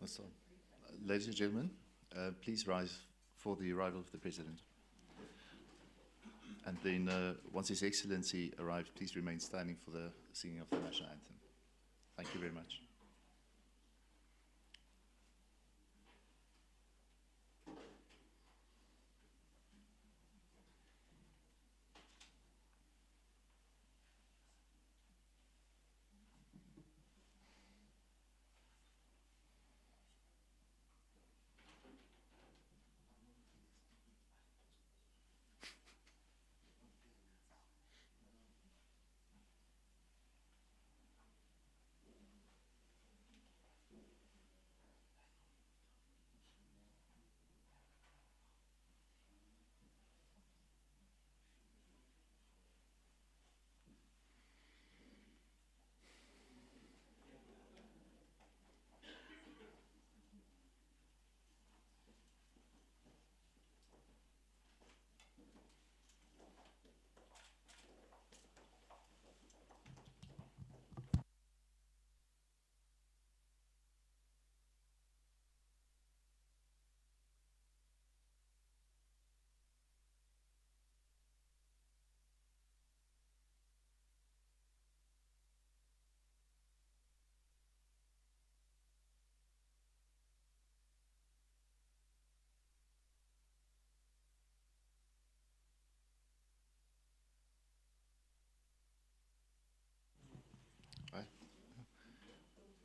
So, ladies and gentlemen, please rise for the arrival of the President. And then, once His Excellency arrives, please remain standing for the singing of the National Anthem. Thank you very much.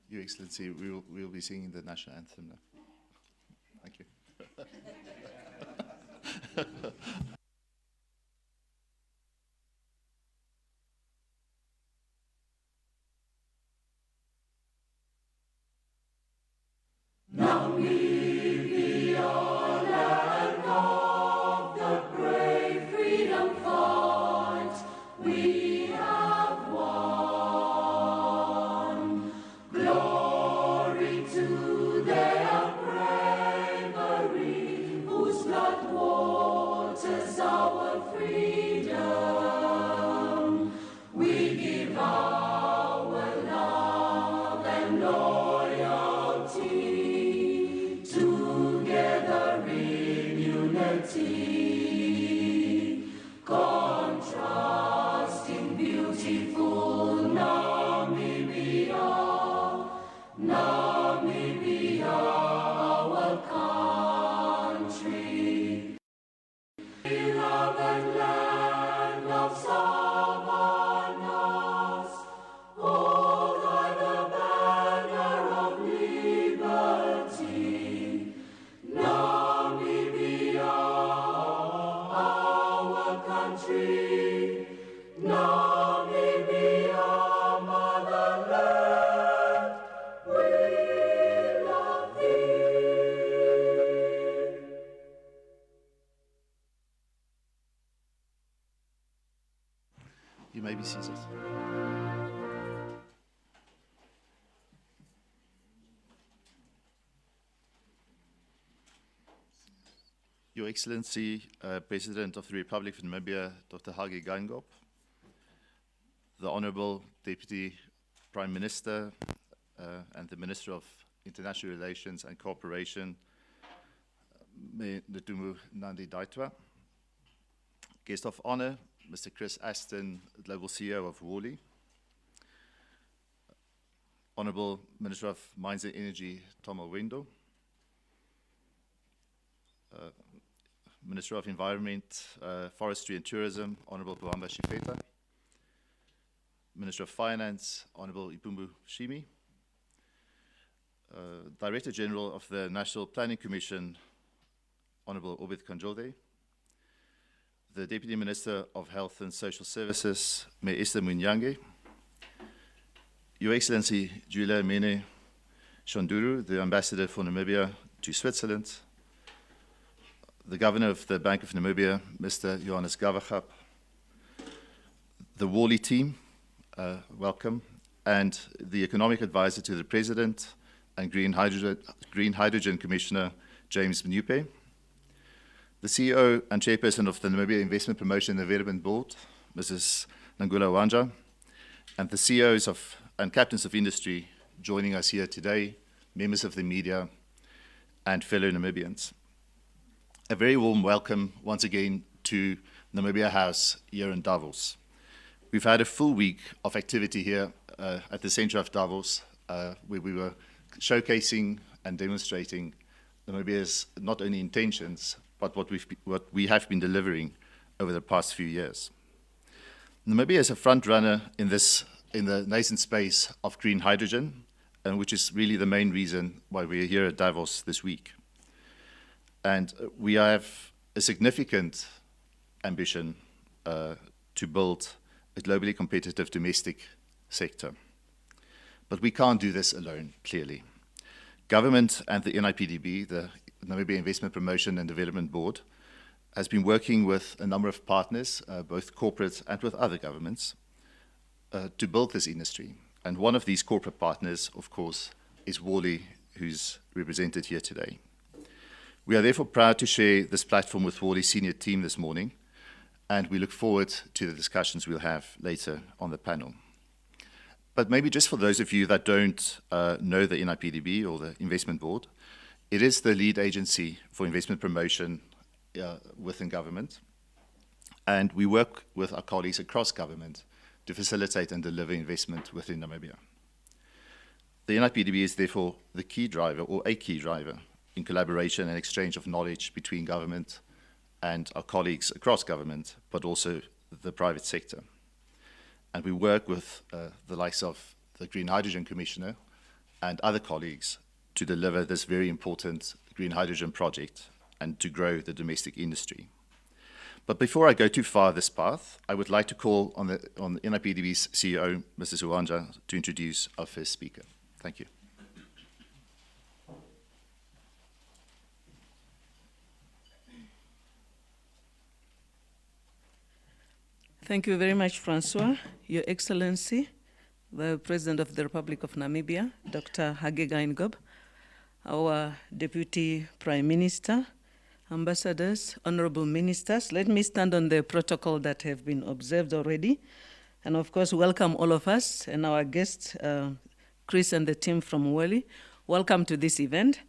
Your Excellency, we will be singing the National Anthem now. Thank you. Namibia, land of the brave freedom fight, we have won. Glory to their bravery, whose blood waters our freedom. We give our love and loyalty, together in unity, contrasting beautiful Namibia, Namibia, our country, beloved land of savannas, hold high the banner of liberty. Namibia, our country, Namibia, motherland, we love thee. You may be seated. Your Excellency, President of the Republic of Namibia, Dr. Hage Geingob, the Honorable Deputy Prime Minister and the Minister of International Relations and Cooperation, Me Ntumu Nandi Daitwa, Guest of Honor, Mr. Chris Aston, Global CEO of Worley, Honorable Minister of Mines and Energy, Tom Owendo, Minister of Environment, Forestry and Tourism, Honorable Bohamba Shifeta, Minister of Finance, Honorable Ipumbu Shimi, Director General of the National Planning Commission, Honorable Obed Kanjode, the Deputy Minister of Health and Social Services, Me Esther Munyange, Your Excellency Julia Mene Shonduru, the Ambassador for Namibia to Switzerland, the Governor of the Bank of Namibia, Mr. Johannes Gavachap, the Worley team, welcome, and the Economic Advisor to the President and Green Hydrogen Commissioner, James Mnupe, the CEO and Chairperson of the Namibia Investment Promotion and Development Board, Mrs. Nangula Wanja, and the CEOs and Captains of Industry joining us here today, members of the media, and fellow Namibians. A very warm welcome once again to Namibian House here in Davos. We've had a full week of activity here at the center of Davos, where we were showcasing and demonstrating Namibia's not only intentions, but what we have been delivering over the past few years. Namibia is a front runner in the nascent space of green hydrogen, and which is really the main reason why we are here at Davos this week. And we have a significant ambition to build a globally competitive domestic sector. But we can't do this alone, clearly. Government and the NIPDB, the Namibia Investment Promotion and Development Board, has been working with a number of partners, both corporate and with other governments, to build this industry. And one of these corporate partners, of course, is Worley, who's represented here today. We are therefore proud to share this platform with Worley's senior team this morning, and we look forward to the discussions we'll have later on the panel. But maybe just for those of you that don't know the NIPDB or the Investment Board, it is the lead agency for investment promotion within government, and we work with our colleagues across government to facilitate and deliver investment within Namibia. The NIPDB is therefore the key driver, or a key driver, in collaboration and exchange of knowledge between government and our colleagues across government, but also the private sector. And we work with the likes of the Green Hydrogen Commissioner and other colleagues to deliver this very important green hydrogen project and to grow the domestic industry. But before I go too far this path, I would like to call on the NIPDB's CEO, Mr. Suwanja, to introduce our first speaker. Thank you. Thank you very much, Francois. Your Excellency, the President of the Republic of Namibia, Dr. Hage Geingob, our Deputy Prime Minister, ambassadors, honorable ministers. Let me stand on the protocol that have been observed already. And of course, welcome all of us and our guests, Chris and the team from Worley. Welcome to this event.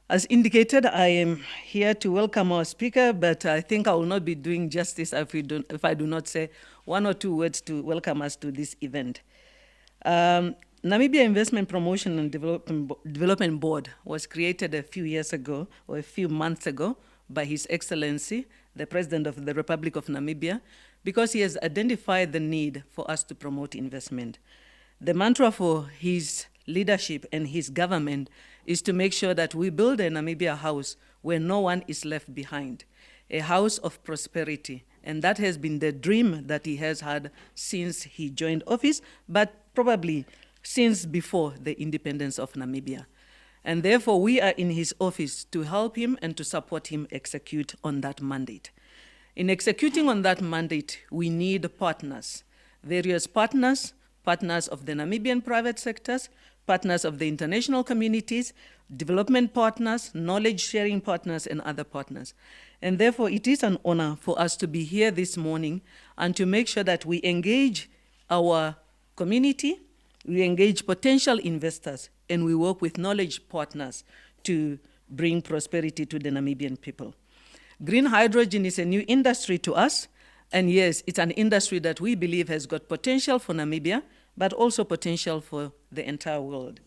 As indicated, I am here to welcome our speaker, but I think I will not be doing justice if I do not say one or two words to welcome us to this event. Namibia Investment Promotion and Development Board was created a few years ago, or a few months ago, by His Excellency, the President of the Republic of Namibia, because he has identified the need for us to promote investment. The mantra for his leadership and his government is to make sure that we build a Namibia house where no one is left behind, a house of prosperity. And that has been the dream that he has had since he joined office, but probably since before the independence of Namibia. And therefore, we are in his office to help him and to support him execute on that mandate. In executing on that mandate, we need partners, various partners, partners of the Namibian private sectors, partners of the international communities, development partners, knowledge-sharing partners, and other partners. And therefore, it is an honor for us to be here this morning and to make sure that we engage our community, we engage potential investors, and we work with knowledge partners to bring prosperity to the Namibian people. Green hydrogen is a new industry to us, and yes, it's an industry that we believe has got potential for Namibia, but also potential for the entire world.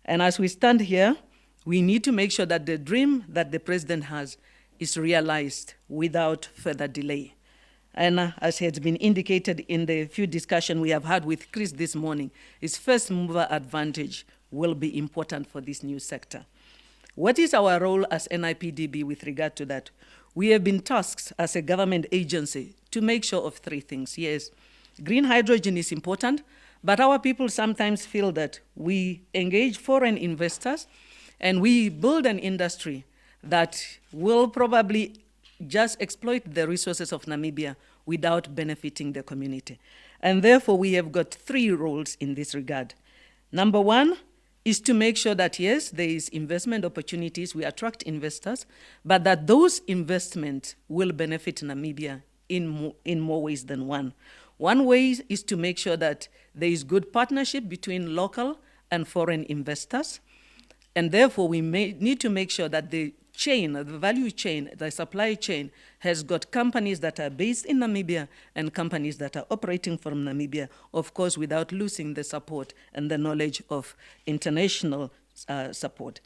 And as we stand here, we need to make sure that the dream that the president has is realized without further delay. And as has been indicated in the few discussions we have had with Chris this morning, his first mover advantage will be important for this new sector. What is our role as NIPDB with regard to that? We have been tasked as a government agency to make sure of three things. Yes, green hydrogen is important, but our people sometimes feel that we engage foreign investors and we build an industry that will probably just exploit the resources of Namibia without benefiting the community. And therefore, we have got three roles in this regard. Number one is to make sure that, yes, there is investment opportunities, we attract investors, but that those investments will benefit Namibia in more ways than one. One way is to make sure that there is good partnership between local and foreign investors. And therefore, we need to make sure that the chain, the value chain, the supply chain has got companies that are based in Namibia and companies that are operating from Namibia, of course, without losing the support and the knowledge of international support.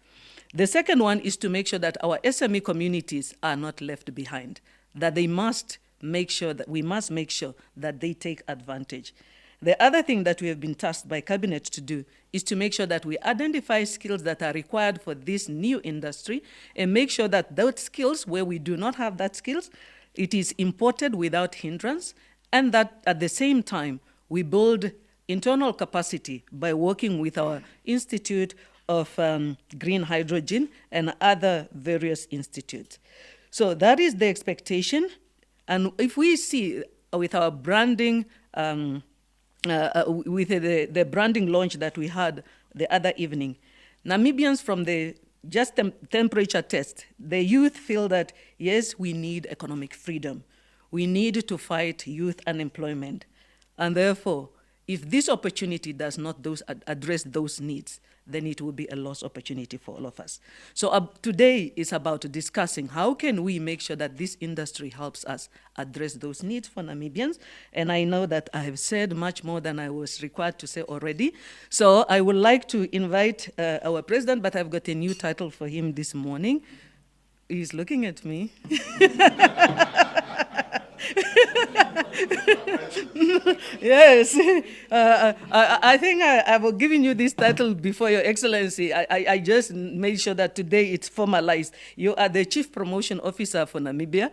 The second one is to make sure that our SME communities are not left behind, that we must make sure that they take advantage. The other thing that we have been tasked by Cabinet to do is to make sure that we identify skills that are required for this new industry and make sure that those skills, where we do not have that skills, it is imported without hindrance, and that at the same time, we build internal capacity by working with our Institute of Green Hydrogen and other various institutes. So that is the expectation. And if we see with our branding, with the branding launch that we had the other evening, Namibians from the temperature test, the youth feel that, yes, we need economic freedom. We need to fight youth unemployment. And therefore, if this opportunity does not address those needs, then it will be a lost opportunity for all of us. So today is about discussing how can we make sure that this industry helps us address those needs for Namibians. And I know that I have said much more than I was required to say already. So I would like to invite our president, but I've got a new title for him this morning. He's looking at me. Yes, I think I've given you this title before, Your Excellency. I just made sure that today it's formalized. You are the Chief Promotion Officer for Namibia.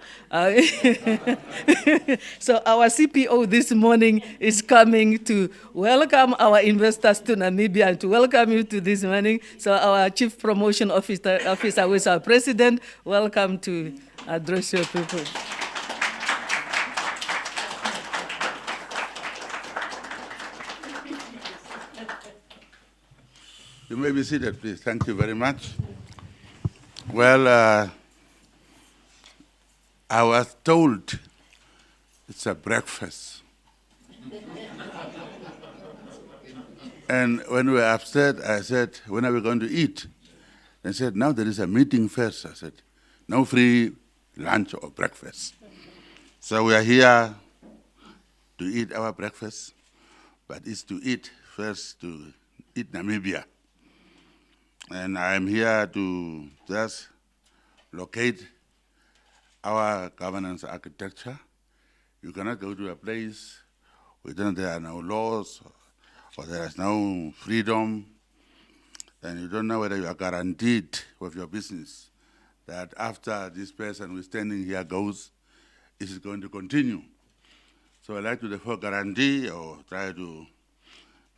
So our CPO this morning is coming to welcome our investors to Namibia and to welcome you to this morning. So our Chief Promotion Officer with our President, welcome to address your people. You may be seated, please. Thank you very much. Well, I was told it's a breakfast. And when we were upstairs, I said, when are we going to eat? They said, now there is a meeting first. I said, no free lunch or breakfast. So we are here to eat our breakfast, but it's to eat first, to eat Namibia. And I'm here to just locate our governance architecture. You cannot go to a place where there are no laws or there is no freedom, and you don't know whether you are guaranteed with your business that after this person who is standing here goes, it is going to continue. So I'd like to therefore guarantee or try to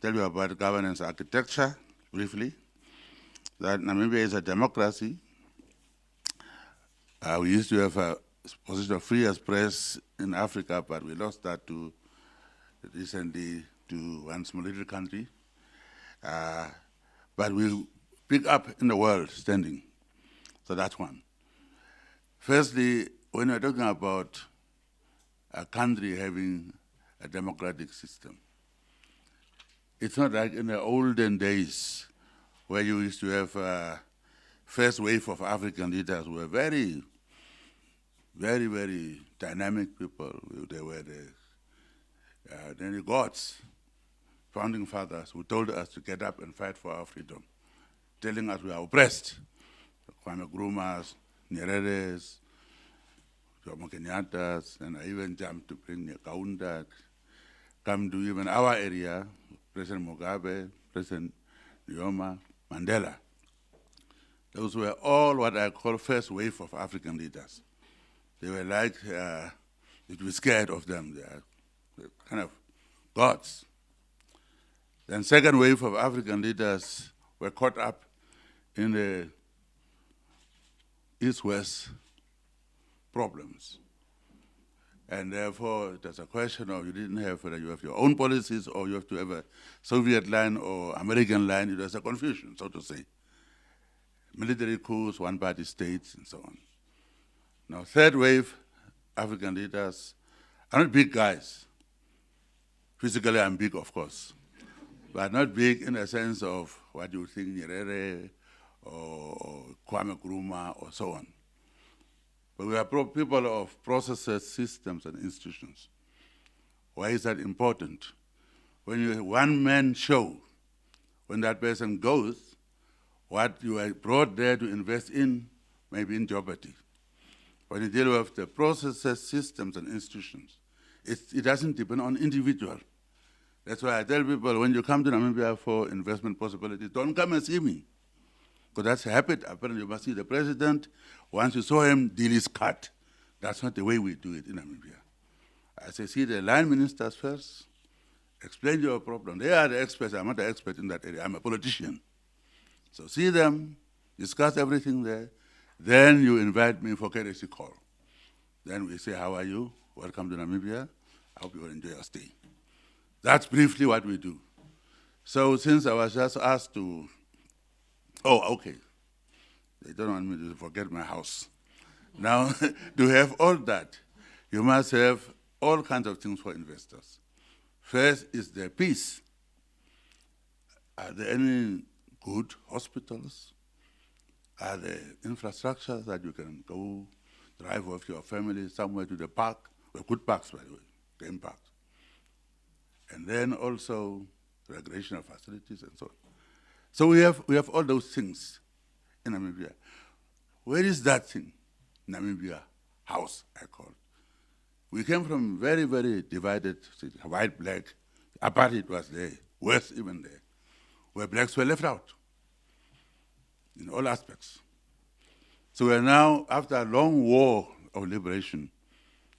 tell you about governance architecture briefly. That Namibia is a democracy. We used to have a position of free press in Africa, but we lost that recently to one small little country. But we pick up in the world standing. So that's one. Firstly, when we're talking about a country having a democratic system, it's not like in the olden days where you used to have first wave of African leaders who were very, very, very dynamic people. They were the gods, founding fathers, who told us to get up and fight for our freedom, telling us we are oppressed. Kwame Nkrumahs, Nyereres, Jomo Kenyatta's, and I even jumped to bring Kaunda, come to even our area, President Mugabe, President Nyoma, Mandela. Those were all what I call first wave of African leaders. They were like, you'd be scared of them. They are kind of gods. Then second wave of African leaders were caught up in the East-West problems. And therefore, there's a question of you didn't have whether you have your own policies or you have to have a Soviet line or American line. It was a confusion, so to say. Military coups, one-party states, and so on. Now, third wave African leaders are not big guys. Physically, I'm big, of course, but not big in the sense of what you think Nyerere or Kwame Nkrumah or so on. But we are people of processes, systems, and institutions. Why is that important? When you one-man show, when that person goes, what you are brought there to invest in may be in jeopardy. When you deal with the processes, systems, and institutions, it doesn't depend on individual. That's why I tell people, when you come to Namibia for investment possibilities, don't come and see me. Because that's a habit. Apparently, you must see the president. Once you saw him, deal is cut. That's not the way we do it in Namibia. I say, see the line ministers first, explain your problem. They are the experts. I'm not the expert in that area. I'm a politician. So see them, discuss everything there. Then you invite me for courtesy call. Then we say, how are you? Welcome to Namibia. I hope you will enjoy your stay. That's briefly what we do. So since I was just asked to, oh, okay. They don't want me to forget my house. Now, to have all that, you must have all kinds of things for investors. First is the peace. Are there any good hospitals? Are there infrastructures that you can go drive with your family somewhere to the park? Well, good parks, by the way, game parks. And then also recreational facilities and so on. So we have all those things in Namibia. Where is that thing? Namibia House, I call it. We came from very, very divided cities, white, black. Apartheid was there, worse even there, where blacks were left out in all aspects. So we are now, after a long war of liberation,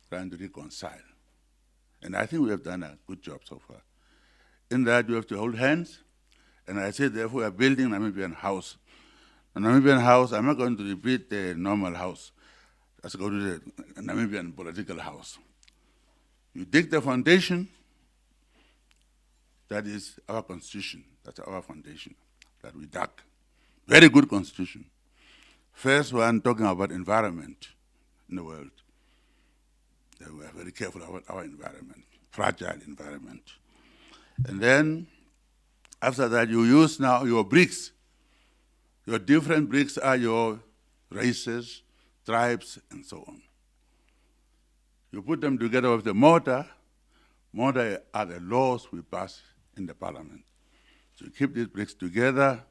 trying to reconcile. And I think we have done a good job so far. In that, you have to hold hands. And I say, therefore, we are building Namibian House. The Namibian House, I'm not going to repeat the normal house. Let's go to the Namibian political house. You dig the foundation, that is our constitution. That's our foundation that we dug. Very good constitution. First one talking about environment in the world. We are very careful about our environment, fragile environment. And then, after that, you use now your bricks. Your different bricks are your races, tribes, and so on. You put them together with the mortar. Mortar are the laws we pass in the parliament. So you keep these bricks together.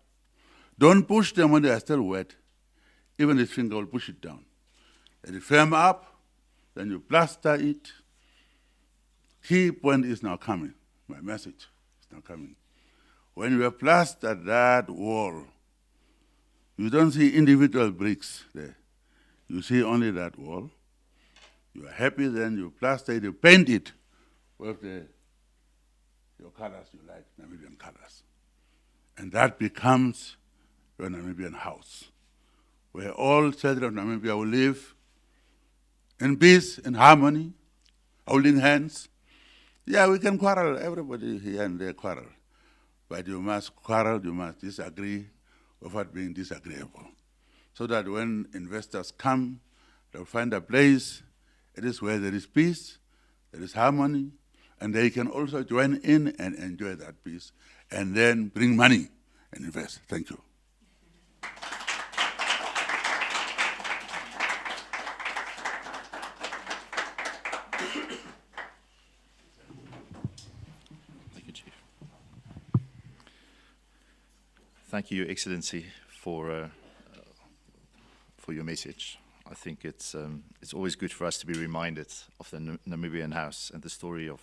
Don't push them when they are still wet. Even this finger will push it down. Let it firm up. Then you plaster it. Key point is now coming. My message is now coming. When you have plastered that wall, you don't see individual bricks there. You see only that wall. You are happy, then you plaster it, you paint it with your colors you like, Namibian colors. And that becomes your Namibian house, where all children of Namibia will live in peace, in harmony, holding hands. Yeah, we can quarrel, everybody here and there quarrel. But you must quarrel, you must disagree without being disagreeable. So that when investors come, they'll find a place, it is where there is peace, there is harmony, and they can also join in and enjoy that peace, and then bring money and invest. Thank you. Thank you, Your Excellency, for your message. I think it's always good for us to be reminded of the Namibian House and the story of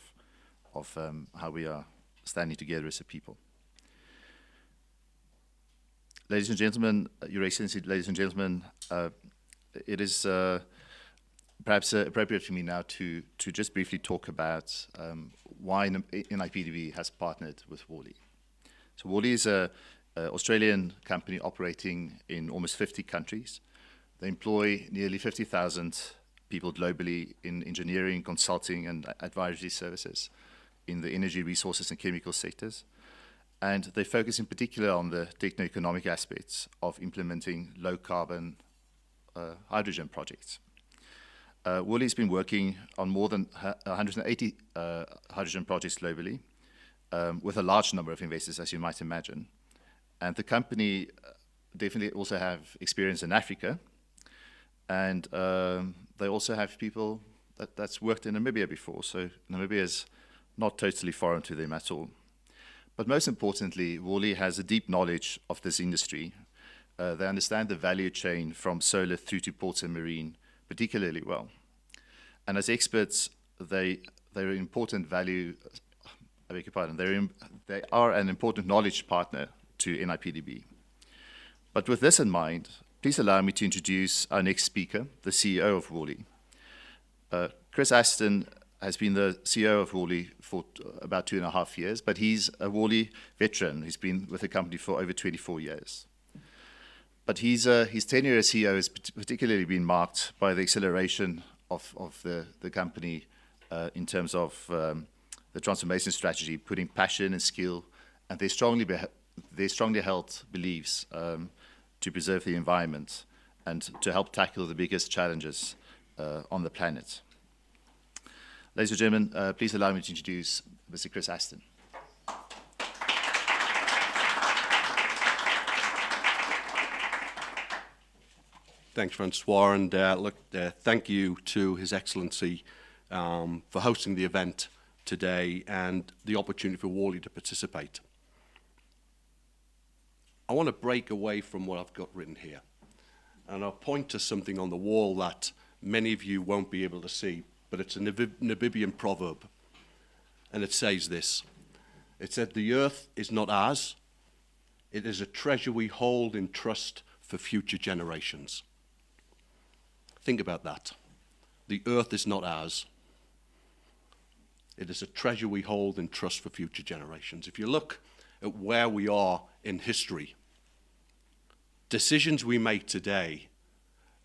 how we are standing together as a people. Ladies and gentlemen, Your Excellency, ladies and gentlemen, it is perhaps appropriate for me now to just briefly talk about why NIPDB has partnered with Worley. So Worley is an Australian company operating in almost 50 countries. They employ nearly 50,000 people globally in engineering, consulting, and advisory services in the energy, resources, and chemical sectors. And they focus in particular on the techno-economic aspects of implementing low-carbon hydrogen projects. Worley's been working on more than 180 hydrogen projects globally, with a large number of investors, as you might imagine. And the company definitely also have experience in Africa, and they also have people that's worked in Namibia before, so Namibia is not totally foreign to them at all. But most importantly, Worley has a deep knowledge of this industry. They understand the value chain from solar through to ports and marine particularly well. And as experts, they're an important value, I beg your pardon, they are an important knowledge partner to NIPDB. But with this in mind, please allow me to introduce our next speaker, the CEO of Worley. Chris Aston has been the CEO of Worley for about 2.5 years, but he's a Worley veteran. He's been with the company for over 24 years. But his tenure as CEO has particularly been marked by the acceleration of the company in terms of the transformation strategy, putting passion and skill and their strongly held beliefs to preserve the environment and to help tackle the biggest challenges on the planet. Ladies and gentlemen, please allow me to introduce Mr. Chris Aston. Thanks, Francois, and thank you to His Excellency for hosting the event today and the opportunity for Worley to participate. I want to break away from what I've got written here, and I'll point to something on the wall that many of you won't be able to see, but it's a Namibian proverb, and it says this. It said, "The earth is not ours, it is a treasure we hold in trust for future generations." Think about that. The earth is not ours. It is a treasure we hold in trust for future generations. If you look at where we are in history, decisions we make today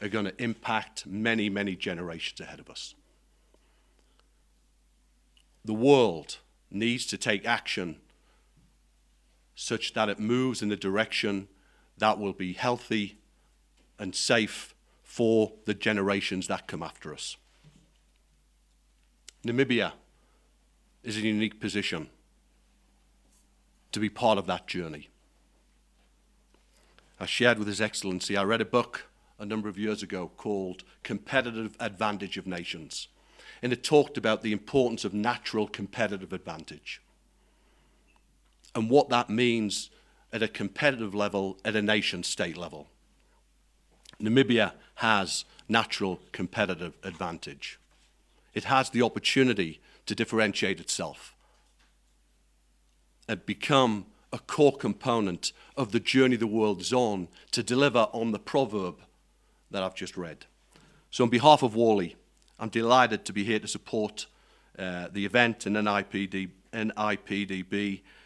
are going to impact many, many generations ahead of us. The world needs to take action such that it moves in a direction that will be healthy and safe for the generations that come after us. Namibia is in a unique position to be part of that journey. I shared with His Excellency, I read a book a number of years ago called Competitive Advantage of Nations, and it talked about the importance of natural competitive advantage and what that means at a competitive level, at a nation-state level. Namibia has natural competitive advantage. It has the opportunity to differentiate itself and become a core component of the journey the world is on to deliver on the proverb that I've just read. So on behalf of Worley, I'm delighted to be here to support the event and NIPDB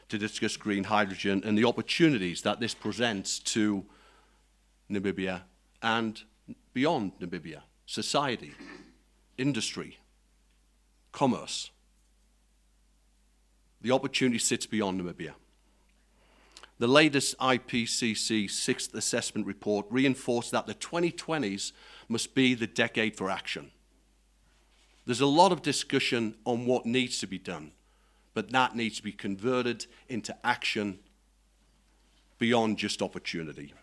to discuss green hydrogen and the opportunities that this presents to Namibia and beyond Namibia, society, industry, commerce. The opportunity sits beyond Namibia. The latest IPCC 6th assessment report reinforced that the 2020s must be the decade for action. There's a lot of discussion on what needs to be done, but that needs to be converted into action beyond just opportunity.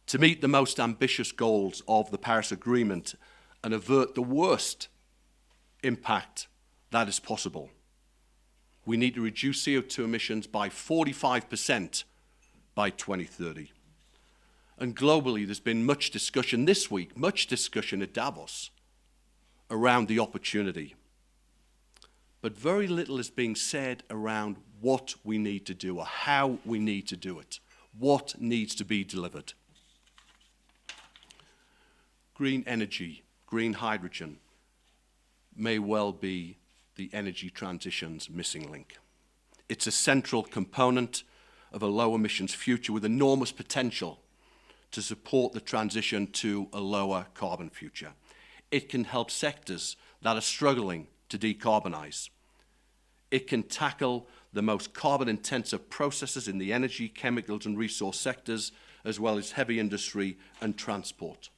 To meet the most ambitious goals of the Paris Agreement and avert the worst impact that is possible, we need to reduce CO2 emissions by 45% by 2030. And globally, there's been much discussion this week, much discussion at Davos around the opportunity. But very little is being said around what we need to do or how we need to do it, what needs to be delivered. Green energy, green hydrogen may well be the energy transition's missing link. It's a central component of a low emissions future with enormous potential to support the transition to a lower carbon future. It can help sectors that are struggling to decarbonize. It can tackle the most carbon-intensive processes in the energy, chemicals, and resource sectors, as well as heavy industry and transport.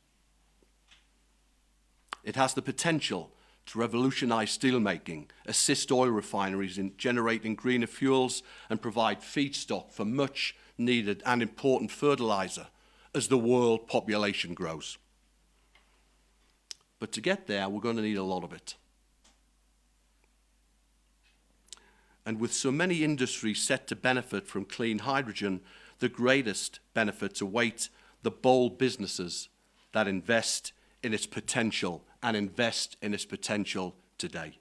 It has the potential to revolutionize steelmaking, assist oil refineries in generating greener fuels, and provide feedstock for much needed and important fertilizer as the world population grows. But to get there, we're going to need a lot of it. And with so many industries set to benefit from clean hydrogen, the greatest benefits await the bold businesses that invest in its potential and invest in its potential today.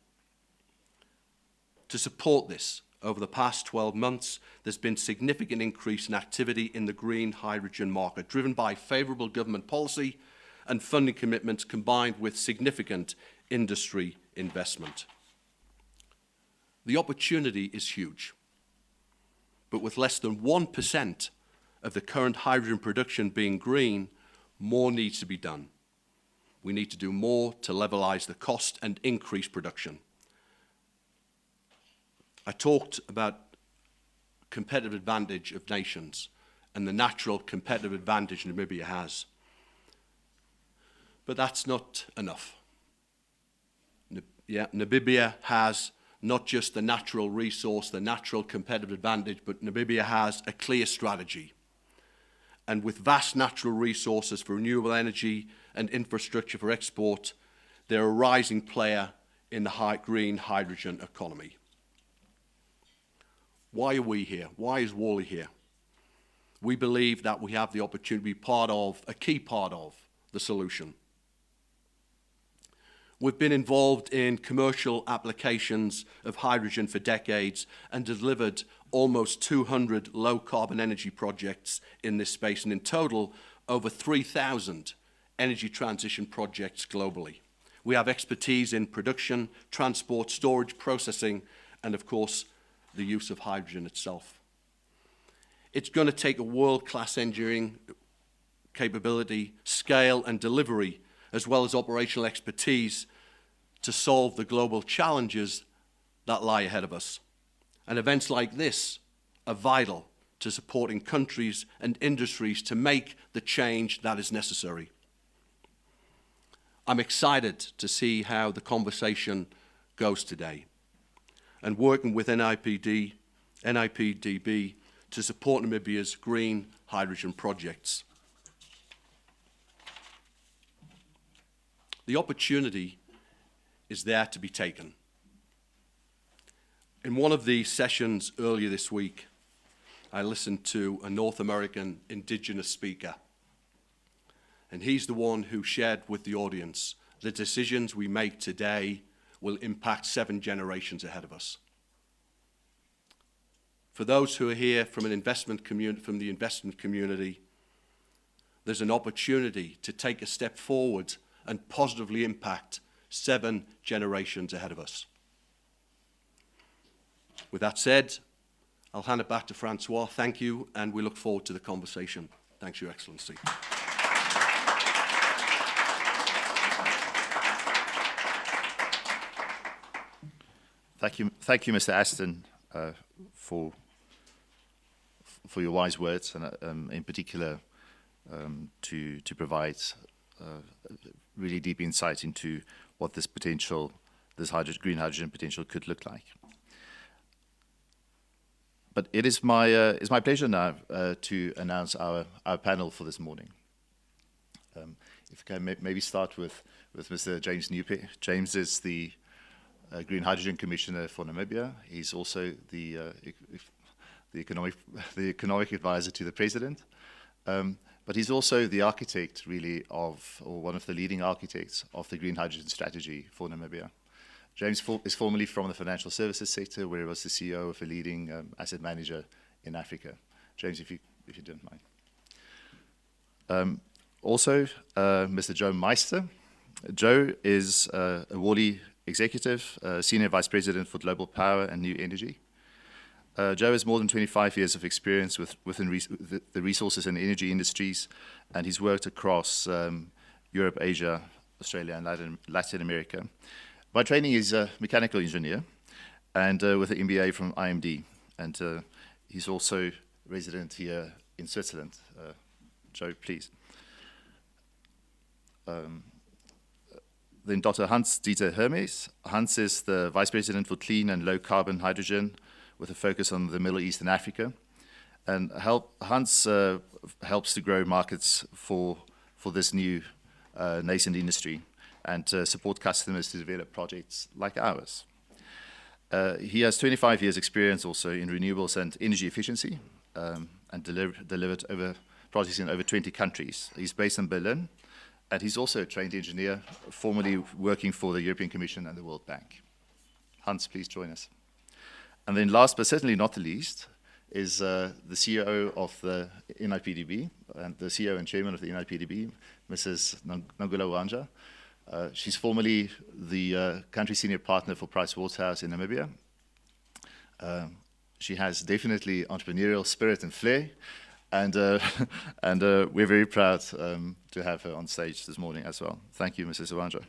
To support this, over the past 12 months, there's been significant increase in activity in the green hydrogen market, driven by favorable government policy and funding commitments combined with significant industry investment. The opportunity is huge, but with less than 1% of the current hydrogen production being green, more needs to be done. We need to do more to levelize the cost and increase production. I talked about competitive advantage of nations and the natural competitive advantage Namibia has. But that's not enough. Namibia has not just the natural resource, the natural competitive advantage, but Namibia has a clear strategy. And with vast natural resources for renewable energy and infrastructure for export, they're a rising player in the green hydrogen economy. Why are we here? Why is Worley here? We believe that we have the opportunity to be a key part of the solution. We've been involved in commercial applications of hydrogen for decades and delivered almost 200 low-carbon energy projects in this space, and in total, over 3,000 energy transition projects globally. We have expertise in production, transport, storage, processing, and of course, the use of hydrogen itself. It's going to take a world-class engineering capability, scale, and delivery, as well as operational expertise to solve the global challenges that lie ahead of us. And events like this are vital to supporting countries and industries to make the change that is necessary. I'm excited to see how the conversation goes today, and working with NIPDB to support Namibia's green hydrogen projects. The opportunity is there to be taken. In one of the sessions earlier this week, I listened to a North American indigenous speaker, and he's the one who shared with the audience the decisions we make today will impact 7 generations ahead of us. For those who are here from the investment community, there's an opportunity to take a step forward and positively impact 7 generations ahead of us. With that said, I'll hand it back to Francois. Thank you, and we look forward to the conversation. Thanks, Your Excellency. Thank you, Mr. Aston, for your wise words, and in particular to provide really deep insight into what this potential, this green hydrogen potential could look like. But it is my pleasure now to announce our panel for this morning. If I can maybe start with Mr. James Newpay. James is the Green Hydrogen Commissioner for Namibia. He's also the economic advisor to the President. But he's also the architect, really, or one of the leading architects of the green hydrogen strategy for Namibia. James is formerly from the financial services sector, where he was the CEO of a leading asset manager in Africa. James, if you don't mind. Also, Mr. Joe Meister. Joe is a Worley executive, Senior Vice President for Global Power and New Energy. Joe has more than 25 years of experience within the resources and energy industries, and he's worked across Europe, Asia, Australia, and Latin America. By training, he's a mechanical engineer, and with an MBA from IMD, and he's also resident here in Switzerland. Joe, please. Then Dr. Hans-Dieter Hermes. Hans is the Vice President for Clean and Low Carbon Hydrogen with a focus on the Middle East and Africa. And Hans helps to grow markets for this new nascent industry and support customers to develop projects like ours. He has 25 years experience also in renewables and energy efficiency and delivered over projects in over 20 countries. He's based in Berlin, and he's also a trained engineer, formerly working for the European Commission and the World Bank. Hans, please join us. And then last but certainly not the least is the CEO of the NIPDB and the CEO and chairman of the NIPDB, Mrs. Nangula Wanja. She's formerly the country senior partner for Pricewaterhouse in Namibia. She has definitely entrepreneurial spirit and flair, and we're very proud to have her on stage this morning as well. Thank you, Mrs. Wanja.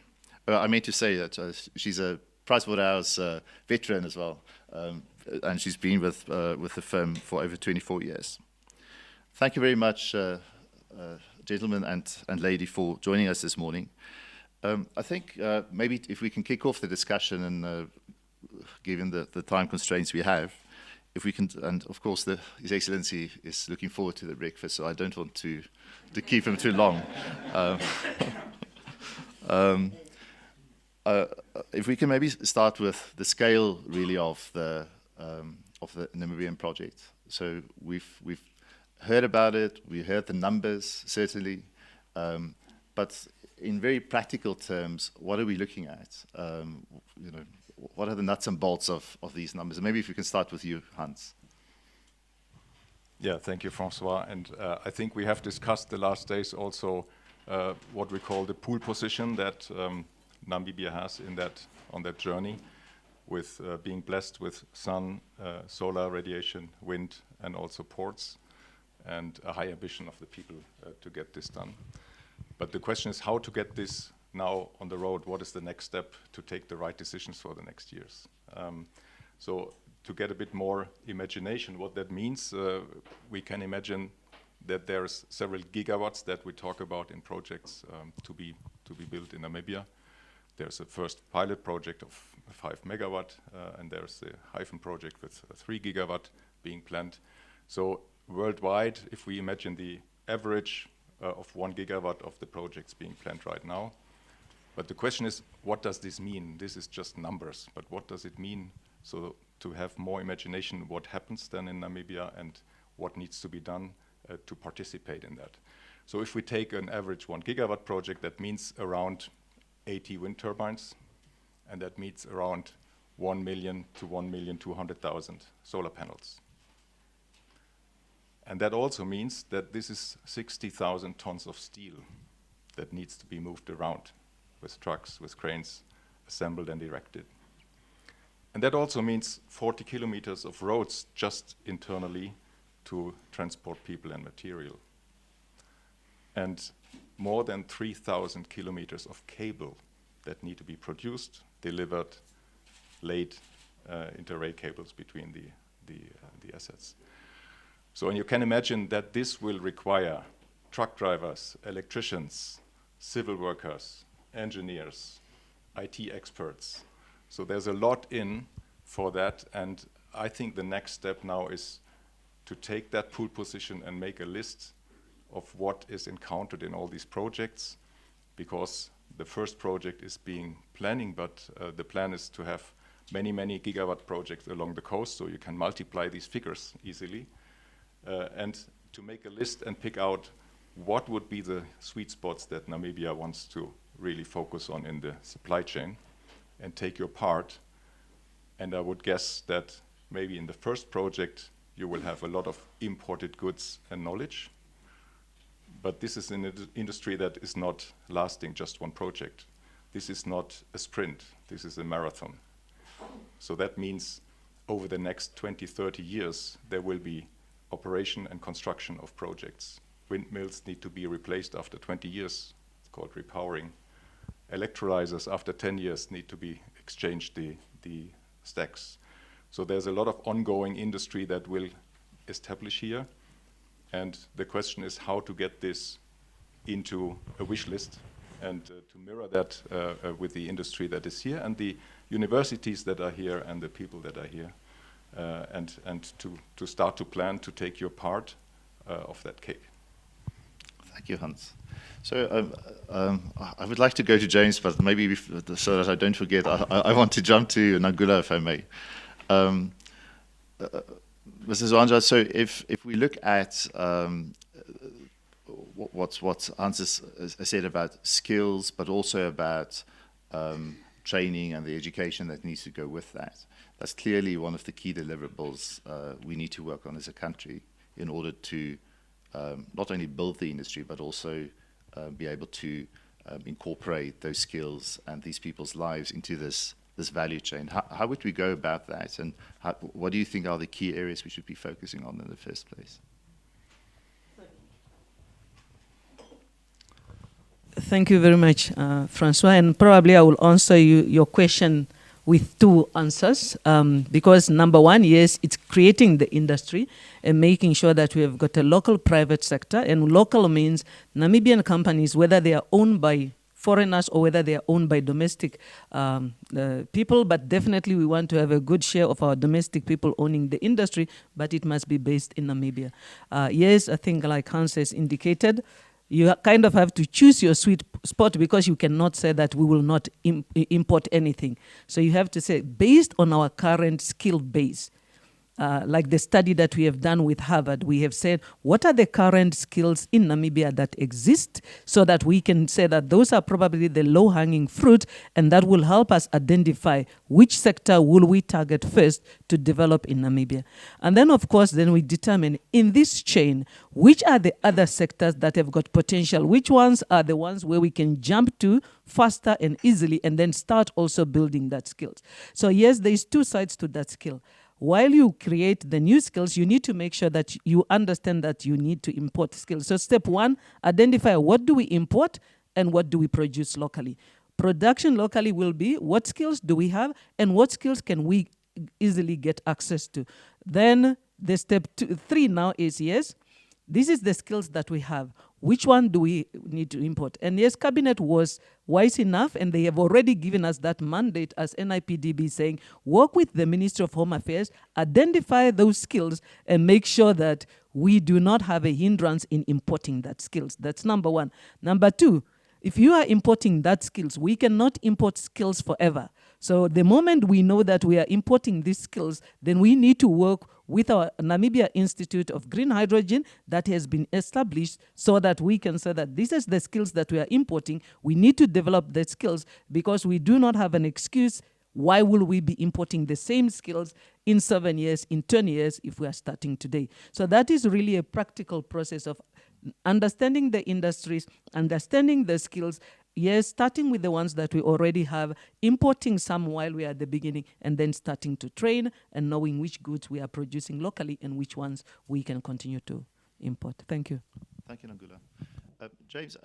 I meant to say that she's a Pricewaterhouse veteran as well, and she's been with the firm for over 24 years. Thank you very much, gentlemen and lady, for joining us this morning. I think maybe if we can kick off the discussion, and given the time constraints we have, if we can, and of course His Excellency is looking forward to the breakfast, so I don't want to keep him too long. If we can maybe start with the scale really of the Namibian project. So we've heard about it, we heard the numbers certainly, but in very practical terms, what are we looking at? What are the nuts and bolts of these numbers? And maybe if we can start with you, Hans. Yeah, thank you, Francois. And I think we have discussed the last days also what we call the pool position that Namibia has on that journey, with being blessed with sun, solar radiation, wind, and also ports, and a high ambition of the people to get this done. But the question is how to get this now on the road. What is the next step to take the right decisions for the next years? So to get a bit more imagination, what that means, we can imagine that there's several gigawatts that we talk about in projects to be built in Namibia. There's a first pilot project of 5 megawatt, and there's the Hyphen project with 3 gigawatt being planned. So worldwide, if we imagine the average of 1 gigawatt of the projects being planned right now. But the question is, what does this mean? This is just numbers, but what does it mean? So to have more imagination, what happens then in Namibia and what needs to be done to participate in that. So if we take an average 1 gigawatt project, that means around 80 wind turbines, and that means around 1 million to 1,200,000 solar panels. And that also means that this is 60,000 tons of steel that needs to be moved around with trucks, with cranes, assembled and erected. And that also means 40 kilometers of roads just internally to transport people and material. And more than 3,000 kilometers of cable that need to be produced, delivered, laid interarray cables between the assets. So, and you can imagine that this will require truck drivers, electricians, civil workers, engineers, IT experts. So there's a lot in for that, and I think the next step now is to take that pool position and make a list of what is encountered in all these projects, because the first project is being planning, but the plan is to have many, many gigawatt projects along the coast, so you can multiply these figures easily. And to make a list and pick out what would be the sweet spots that Namibia wants to really focus on in the supply chain and take your part. And I would guess that maybe in the first project you will have a lot of imported goods and knowledge. But this is an industry that is not lasting just one project. This is not a sprint, this is a marathon. So that means over the next 20, 30 years, there will be operation and construction of projects. Windmills need to be replaced after 20 years, it's called repowering. Electrolyzers after 10 years need to be exchanged the stacks. So there's a lot of ongoing industry that will establish here. And the question is how to get this into a wish list and to mirror that with the industry that is here and the universities that are here and the people that are here, and to start to plan to take your part of that cake. Thank you, Hans. So I would like to go to James, but maybe so that I don't forget, I want to jump to Nangula, if I may. Mrs. Wanja, so if we look at what Hans has said about skills, but also about training and the education that needs to go with that, that's clearly one of the key deliverables we need to work on as a country in order to not only build the industry, but also be able to incorporate those skills and these people's lives into this value chain. How would we go about that, and what do you think are the key areas we should be focusing on in the first place? Thank you very much, Francois, and probably I will answer your question with two answers, because number one, yes, it's creating the industry and making sure that we have got a local private sector, and local means Namibian companies, whether they are owned by foreigners or whether they are owned by domestic people, but definitely we want to have a good share of our domestic people owning the industry, but it must be based in Namibia. Yes, I think like Hans has indicated, you kind of have to choose your sweet spot, because you cannot say that we will not import anything. So you have to say, based on our current skill base, like the study that we have done with Harvard, we have said, what are the current skills in Namibia that exist, so that we can say that those are probably the low-hanging fruit, and that will help us identify which sector will we target first to develop in Namibia. And then, of course, then we determine in this chain, which are the other sectors that have got potential, which ones are the ones where we can jump to faster and easily, and then start also building that skills. So yes, there's two sides to that skill. While you create the new skills, you need to make sure that you understand that you need to import skills. So step one, identify what do we import and what do we produce locally. Production locally will be what skills do we have and what skills can we easily get access to. Then the step three now is, yes, this is the skills that we have. Which one do we need to import? And yes, Cabinet was wise enough, and they have already given us that mandate as NIPDB, saying, work with the Ministry of Home Affairs, identify those skills, and make sure that we do not have a hindrance in importing that skills. That's number one. Number two, if you are importing that skills, we cannot import skills forever. So the moment we know that we are importing these skills, then we need to work with our Namibia Institute of Green Hydrogen that has been established, so that we can say that this is the skills that we are importing. We need to develop the skills, because we do not have an excuse. Why will we be importing the same skills in 7 years, in 10 years, if we are starting today? So that is really a practical process of understanding the industries, understanding the skills, yes, starting with the ones that we already have, importing some while we are at the beginning, and then starting to train and knowing which goods we are producing locally and which ones we can continue to import. Thank you. Thank you, Nangula. James,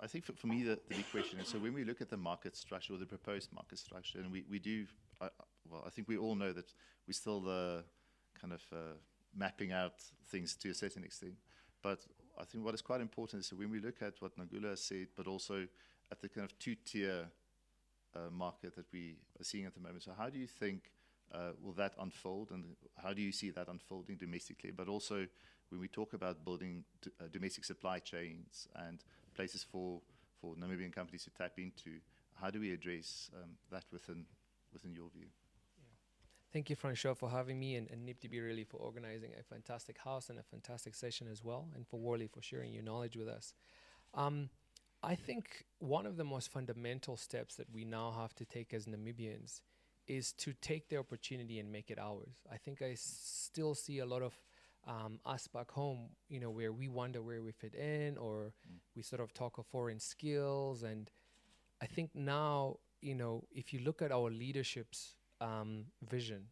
I think for me the big question is, so when we look at the market structure or the proposed market structure, and we do, well, I think we all know that we're still kind of mapping out things to a certain extent, but I think what is quite important is that when we look at what Nangula has said, but also at the kind of two-tier market that we are seeing at the moment. So how do you think will that unfold, and how do you see that unfolding domestically? But also when we talk about building domestic supply chains and places for Namibian companies to tap into, how do we address that within your view? Thank you, Francois, for having me, and NIPDB really for organizing a fantastic house and a fantastic session as well, and for Worley for sharing your knowledge with us. I think one of the most fundamental steps that we now have to take as Namibians is to take the opportunity and make it ours. I think I still see a lot of us back home, where we wonder where we fit in, or we sort of talk of foreign skills. And I think now, if you look at our leadership's vision,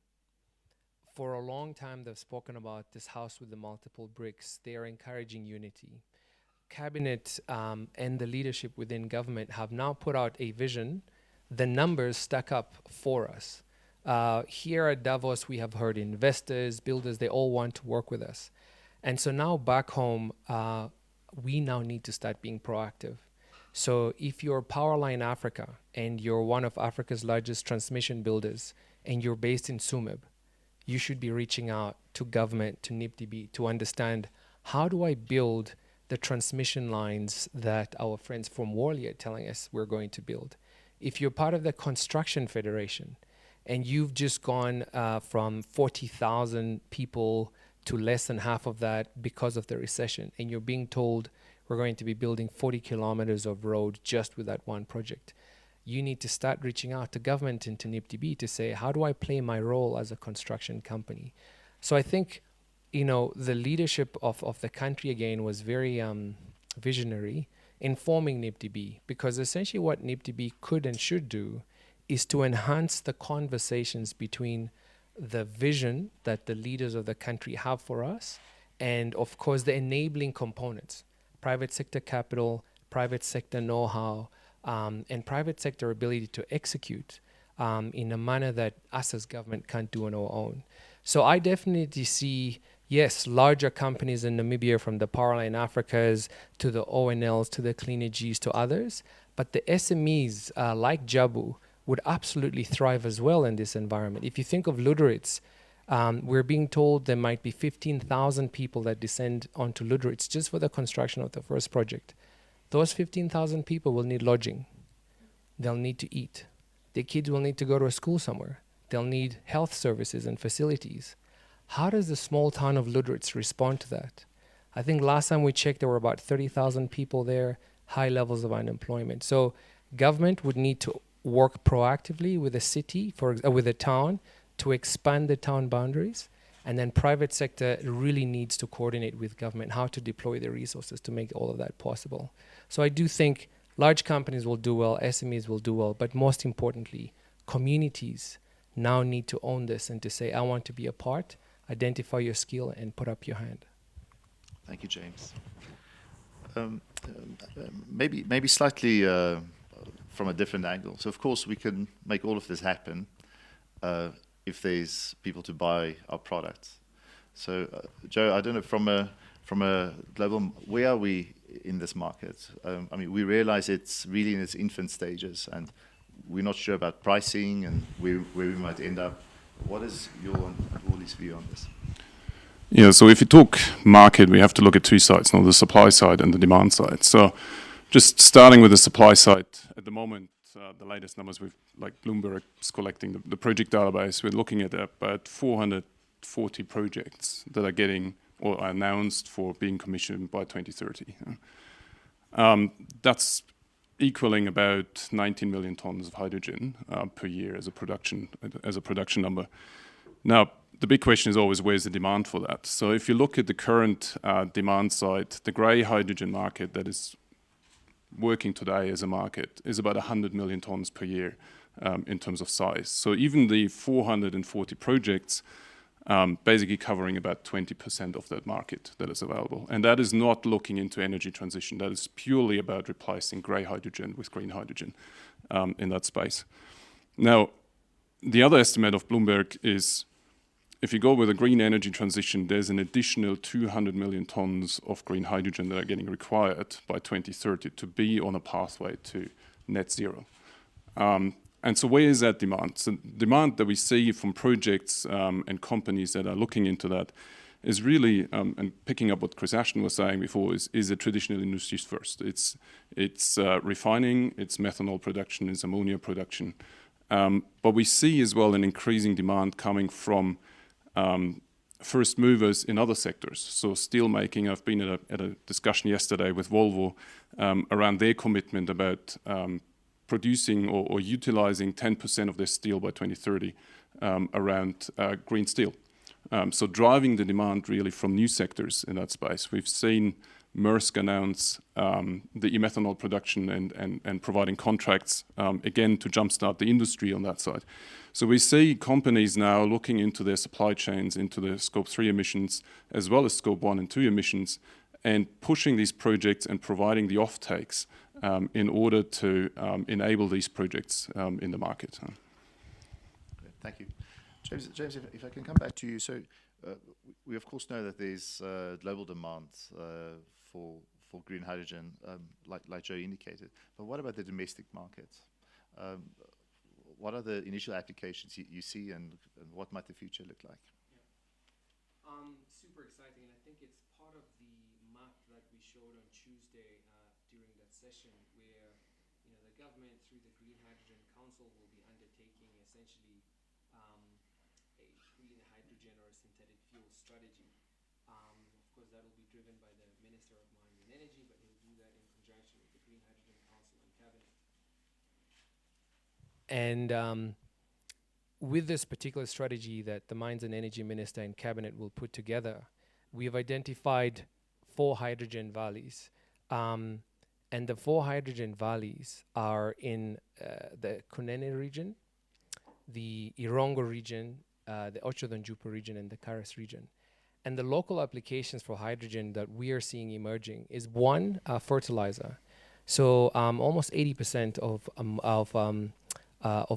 for a long time they've spoken about this house with the multiple bricks. They are encouraging unity. Cabinet and the leadership within government have now put out a vision. The numbers stack up for us. Here at Davos, we have heard investors, builders, they all want to work with us. And so now back home, we now need to start being proactive. So if you're Powerline Africa and you're one of Africa's largest transmission builders and you're based in Sumeb, you should be reaching out to government, to NIPDB, to understand, how do I build the transmission lines that our friends from Worley are telling us we're going to build? If you're part of the Construction Federation and you've just gone from 40,000 people to less than half of that because of the recession, and you're being told we're going to be building 40 kilometers of road just with that one project, you need to start reaching out to government and to NIPDB to say, how do I play my role as a construction company? So I think, you know, the leadership of the country again was very visionary in forming NIPDB, because essentially what NIPDB could and should do is to enhance the conversations between the vision that the leaders of the country have for us and, of course, the enabling components, private sector capital, private sector know-how, and private sector ability to execute in a manner that us as government can't do on our own. So I definitely see, yes, larger companies in Namibia, from the Powerline Africas to the ONLs to the Cleanergies to others, but the SMEs like Jabu would absolutely thrive as well in this environment. If you think of Lüderitz, we're being told there might be 15,000 people that descend onto Lüderitz just for the construction of the first project. Those 15,000 people will need lodging. They'll need to eat. Their kids will need to go to a school somewhere. They'll need health services and facilities. How does the small town of Lüderitz respond to that? I think last time we checked, there were about 30,000 people there, high levels of unemployment. So government would need to work proactively with the city, with the town, to expand the town boundaries. And then private sector really needs to coordinate with government how to deploy the resources to make all of that possible. So I do think large companies will do well, SMEs will do well, but most importantly, communities now need to own this and to say, I want to be a part, identify your skill, and put up your hand. Thank you, James. Maybe slightly from a different angle. So of course we can make all of this happen if there's people to buy our products. So Joe, I don't know, from a global, where are we in this market? I mean, we realize it's really in its infant stages, and we're not sure about pricing and where we might end up. What is your and Worley's view on this? Yeah, so if you talk market, we have to look at two sides, the supply side and the demand side. So just starting with the supply side, at the moment, the latest numbers like Bloomberg is collecting the project database, we're looking at about 440 projects that are getting or are announced for being commissioned by 2030. That's equaling about 19 million tons of hydrogen per year as a production number. Now, the big question is always, where's the demand for that? So if you look at the current demand side, the grey hydrogen market that is working today as a market is about 100 million tons per year in terms of size. So even the 440 projects basically covering about 20% of that market that is available. And that is not looking into energy transition. That is purely about replacing grey hydrogen with green hydrogen in that space. Now, the other estimate of Bloomberg is, if you go with a green energy transition, there's an additional 200 million tons of green hydrogen that are getting required by 2030 to be on a pathway to net zero. And so where is that demand? So demand that we see from projects and companies that are looking into that is really, and picking up what Chris Aston was saying before, is a traditional industries first. It's refining, it's methanol production, it's ammonia production. But we see as well an increasing demand coming from first movers in other sectors. So steel making, I've been at a discussion yesterday with Volvo around their commitment about producing or utilizing 10% of their steel by 2030 around green steel. So driving the demand really from new sectors in that space. We've seen Maersk announce the e-methanol production and providing contracts, again, to jumpstart the industry on that side. So we see companies now looking into their supply chains, into their Scope 3 emissions, as well as Scope 1 and 2 emissions, and pushing these projects and providing the offtakes in order to enable these projects in the market. Thank you. James, if I can come back to you. So we of course know that there's global demand for green hydrogen, like Joe indicated. But what about the domestic market? What are the initial applications you see, and what might the future look like? Super exciting, and I think it's part of the map that we showed on Tuesday during that session, where the government through the Green Hydrogen Council will be undertaking essentially a green hydrogen or a synthetic fuel strategy. Of course, that will be driven by the Minister of Mines and Energy, but he'll do that in conjunction with the Green Hydrogen Council and Cabinet. And with this particular strategy that the Mines and Energy Minister and Cabinet will put together, we have identified 4 hydrogen valleys. And the 4 hydrogen valleys are in the Kunene region, the Irongo region, the Ochodonjupa region, and the Karas region. And the local applications for hydrogen that we are seeing emerging is one, fertilizer. So almost 80% of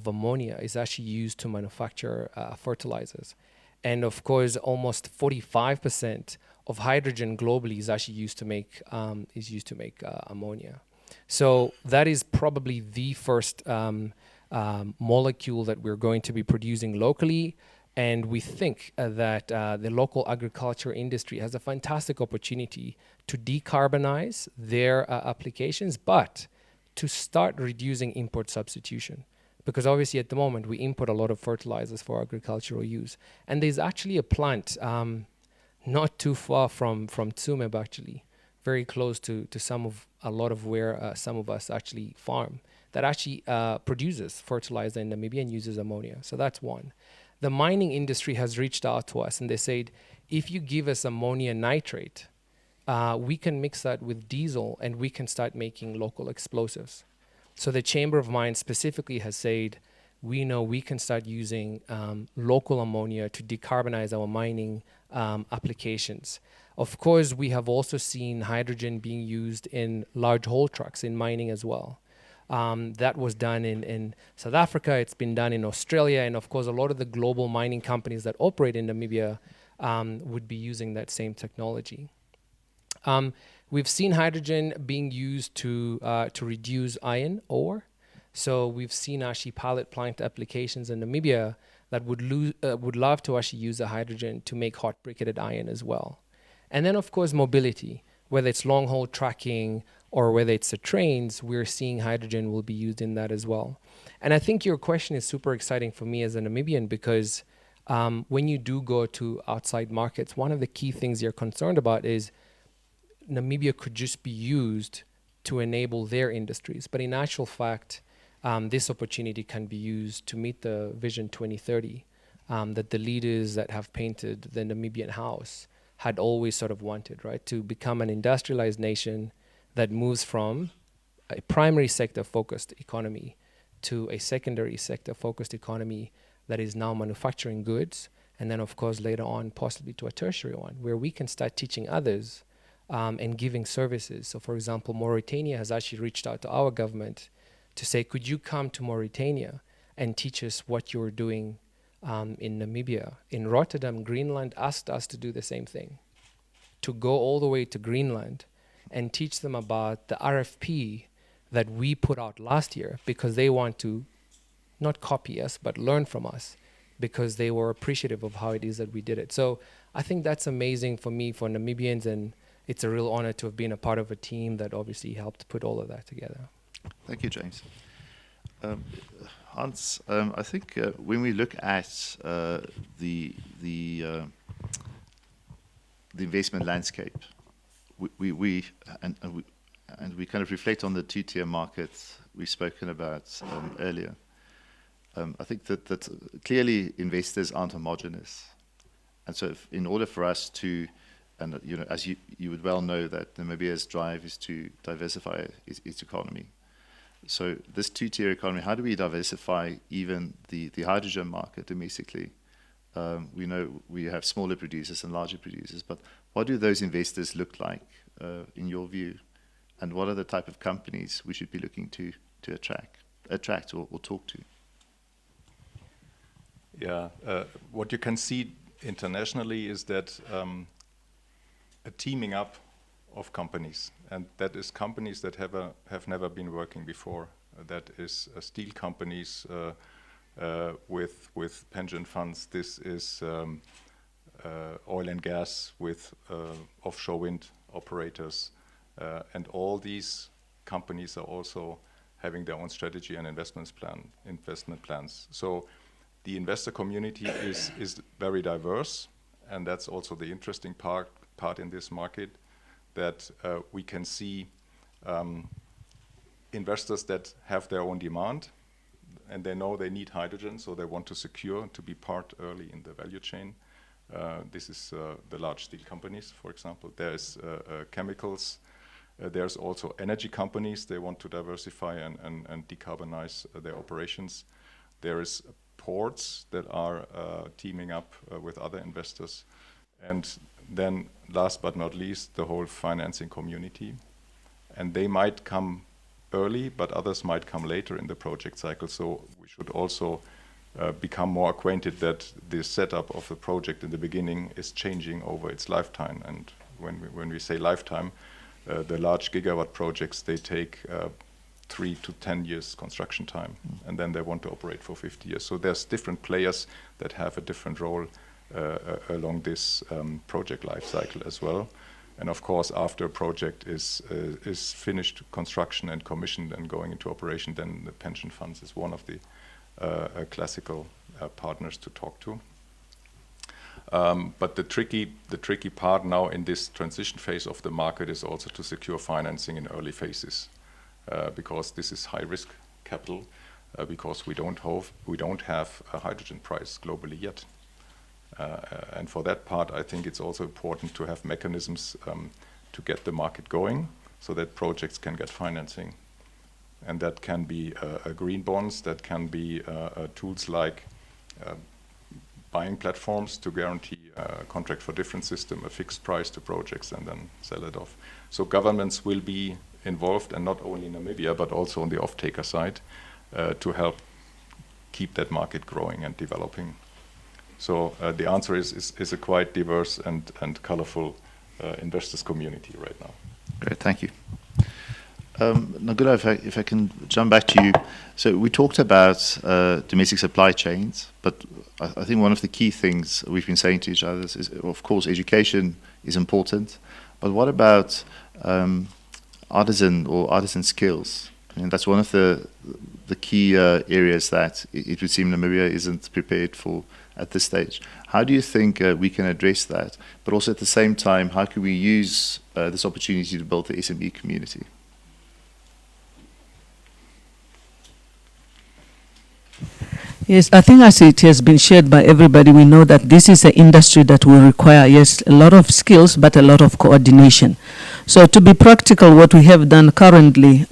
ammonia is actually used to manufacture fertilizers. And of course, almost 45% of hydrogen globally is actually used to make ammonia. So that is probably the first molecule that we're going to be producing locally. And we think that the local agriculture industry has a fantastic opportunity to decarbonize their applications, but to start reducing import substitution. Because obviously at the moment we import a lot of fertilizers for agricultural use. And there's actually a plant not too far from Tsumeb, actually, very close to a lot of where some of us actually farm, that actually produces fertilizer in Namibia and uses ammonia. So that's one. The mining industry has reached out to us and they said, if you give us ammonia nitrate, we can mix that with diesel and we can start making local explosives. So the Chamber of Mines specifically has said, we know we can start using local ammonia to decarbonize our mining applications. Of course, we have also seen hydrogen being used in large haul trucks in mining as well. That was done in South Africa, it's been done in Australia, and of course a lot of the global mining companies that operate in Namibia would be using that same technology. We've seen hydrogen being used to reduce iron ore. So we've seen actually pilot plant applications in Namibia that would love to actually use the hydrogen to make hot briquetted iron as well. And then of course mobility, whether it's long haul trucking or whether it's the trains, we're seeing hydrogen will be used in that as well. And I think your question is super exciting for me as a Namibian, because when you do go to outside markets, one of the key things you're concerned about is Namibia could just be used to enable their industries. But in actual fact, this opportunity can be used to meet the Vision 2030 that the leaders that have painted the Namibian House had always sort of wanted, right? To become an industrialized nation that moves from a primary sector focused economy to a secondary sector focused economy that is now manufacturing goods, and then of course later on possibly to a tertiary one where we can start teaching others and giving services. So for example, Mauritania has actually reached out to our government to say, could you come to Mauritania and teach us what you're doing in Namibia? In Rotterdam, Greenland asked us to do the same thing, to go all the way to Greenland and teach them about the RFP that we put out last year, because they want to not copy us, but learn from us, because they were appreciative of how it is that we did it. So I think that's amazing for me, for Namibians, and it's a real honor to have been a part of a team that obviously helped put all of that together. Thank you, James. Hans, I think when we look at the investment landscape, we kind of reflect on the two-tier markets we've spoken about earlier. I think that clearly investors aren't homogenous, and so in order for us to, and as you would well know, that Namibia's drive is to diversify its economy. So this two-tier economy, how do we diversify even the hydrogen market domestically? We know we have smaller producers and larger producers, but what do those investors look like in your view? And what are the type of companies we should be looking to attract or talk to? Yeah, what you can see internationally is that a teaming up of companies, and that is companies that have never been working before. That is steel companies with pension funds. This is oil and gas with offshore wind operators, and all these companies are also having their own strategy and investment plans. So the investor community is very diverse, and that's also the interesting part in this market, that we can see investors that have their own demand, and they know they need hydrogen, so they want to secure to be part early in the value chain. This is the large steel companies, for example. There's chemicals. There's also energy companies. They want to diversify and decarbonize their operations. There is ports that are teaming up with other investors. And then last but not least, the whole financing community. And they might come early, but others might come later in the project cycle. So we should also become more acquainted that the setup of the project in the beginning is changing over its lifetime. And when we say lifetime, the large gigawatt projects, they take 3 to 10 years construction time, and then they want to operate for 50 years. So there's different players that have a different role along this project life cycle as well. And of course, after a project is finished construction and commissioned and going into operation, then the pension funds is one of the classical partners to talk to. But the tricky part now in this transition phase of the market is also to secure financing in early phases, because this is high risk capital, because we don't have a hydrogen price globally yet. And for that part, I think it's also important to have mechanisms to get the market going so that projects can get financing. And that can be green bonds, that can be tools like buying platforms to guarantee a contract for difference system, a fixed price to projects, and then sell it off. So governments will be involved, and not only in Namibia, but also on the off-taker side, to help keep that market growing and developing. So the answer is a quite diverse and colorful investors community right now. Great, thank you. Naguda, if I can jump back to you. So we talked about domestic supply chains, but I think one of the key things we've been saying to each other is, of course, education is important, but what about artisan skills? I mean, that's one of the key areas that it would seem Namibia isn't prepared for at this stage. How do you think we can address that? But also at the same time, how can we use this opportunity to build the SME community? Yes, I think as it has been shared by everybody, we know that this is an industry that will require, yes, a lot of skills, but a lot of coordination. So to be practical, what we have done currently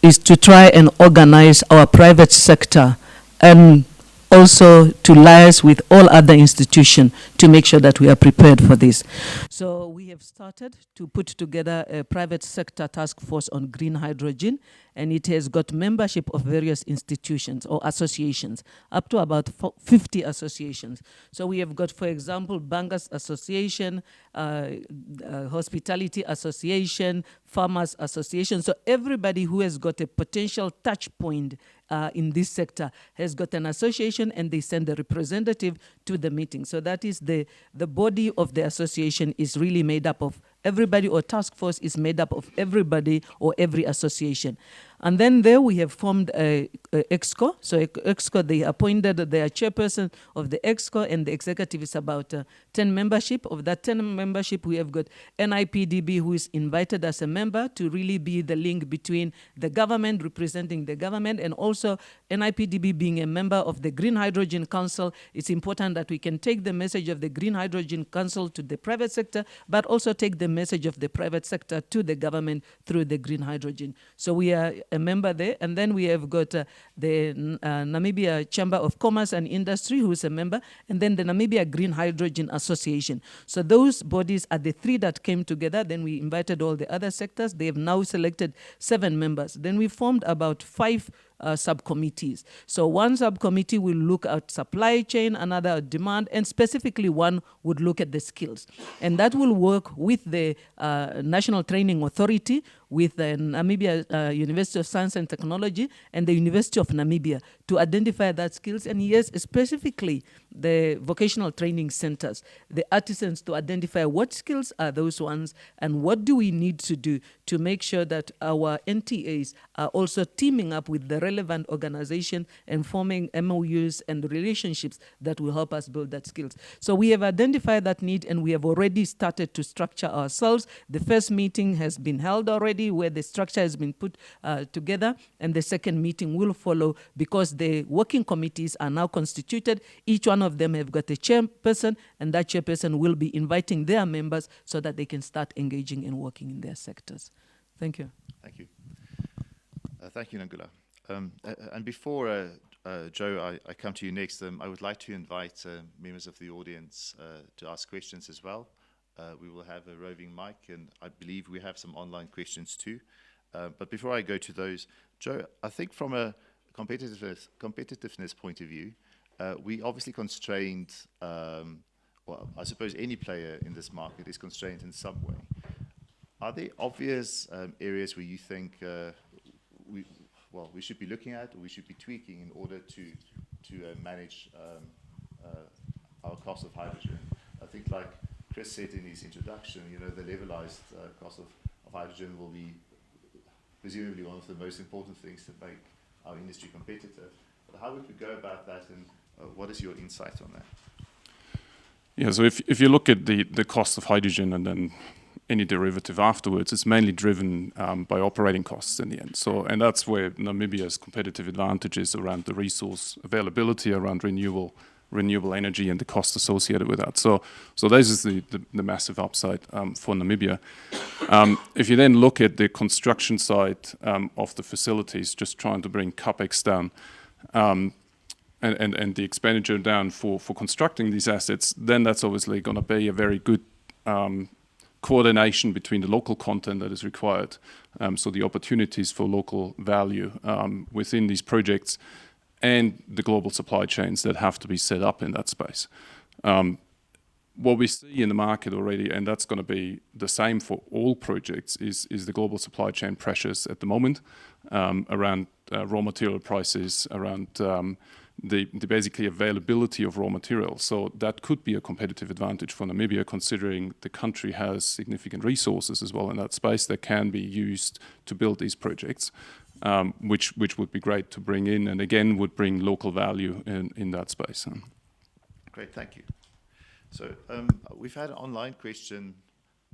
is to try and organize our private sector and also to liaise with all other institutions to make sure that we are prepared for this. So we have started to put together a private sector task force on green hydrogen, and it has got membership of various institutions or associations, up to about 50 associations. So we have got, for example, Bankers Association, Hospitality Association, Farmers Association. So everybody who has got a potential touch point in this sector has got an association, and they send a representative to the meeting. So that is the body of the association is really made up of everybody, or task force is made up of everybody or every association. And then there we have formed a EXCO. So EXCO, they appointed their chairperson of the EXCO, and the executive is about 10 membership. Of that 10 membership, we have got NIPDB, who is invited as a member to really be the link between the government, representing the government, and also NIPDB being a member of the Green Hydrogen Council. It's important that we can take the message of the Green Hydrogen Council to the private sector, but also take the message of the private sector to the government through the green hydrogen. So we are a member there, and then we have got the Namibia Chamber of Commerce and Industry, who is a member, and then the Namibia Green Hydrogen Association. So those bodies are the three that came together. Then we invited all the other sectors. They have now selected 7 members. Then we formed about 5 subcommittees. So one subcommittee will look at supply chain, another at demand, and specifically one would look at the skills. And that will work with the National Training Authority, with the Namibia University of Science and Technology, and the University of Namibia to identify that skills. And yes, specifically the vocational training centers, the artisans, to identify what skills are those ones and what do we need to do to make sure that our NTAs are also teaming up with the relevant organization and forming MOUs and relationships that will help us build that skills. So we have identified that need and we have already started to structure ourselves. The first meeting has been held already where the structure has been put together, and the second meeting will follow because the working committees are now constituted. Each one of them have got a chairperson, and that chairperson will be inviting their members so that they can start engaging and working in their sectors. Thank you. Thank you. Thank you, Nangula. And before, Joe, I come to you next, I would like to invite members of the audience to ask questions as well. We will have a roving mic, and I believe we have some online questions too. But before I go to those, Joe, I think from a competitiveness point of view, we obviously constrained, well, I suppose any player in this market is constrained in some way. Are there obvious areas where you think we should be looking at or we should be tweaking in order to manage our cost of hydrogen? I think like Chris said in his introduction, the levelized cost of hydrogen will be presumably one of the most important things to make our industry competitive. But how would we go about that, and what is your insight on that? Yeah, so if you look at the cost of hydrogen and then any derivative afterwards, it's mainly driven by operating costs in the end. So, and that's where Namibia's competitive advantage is around the resource availability, around renewable energy and the cost associated with that. So this is the massive upside for Namibia. If you then look at the construction side of the facilities, just trying to bring CapEx down and the expenditure down for constructing these assets, then that's obviously going to be a very good coordination between the local content that is required. So the opportunities for local value within these projects and the global supply chains that have to be set up in that space. What we see in the market already, and that's going to be the same for all projects, is the global supply chain pressures at the moment around raw material prices, around the basically availability of raw materials. So that could be a competitive advantage for Namibia, considering the country has significant resources as well in that space that can be used to build these projects. Which would be great to bring in, and again would bring local value in that space. Great, thank you. So we've had an online question.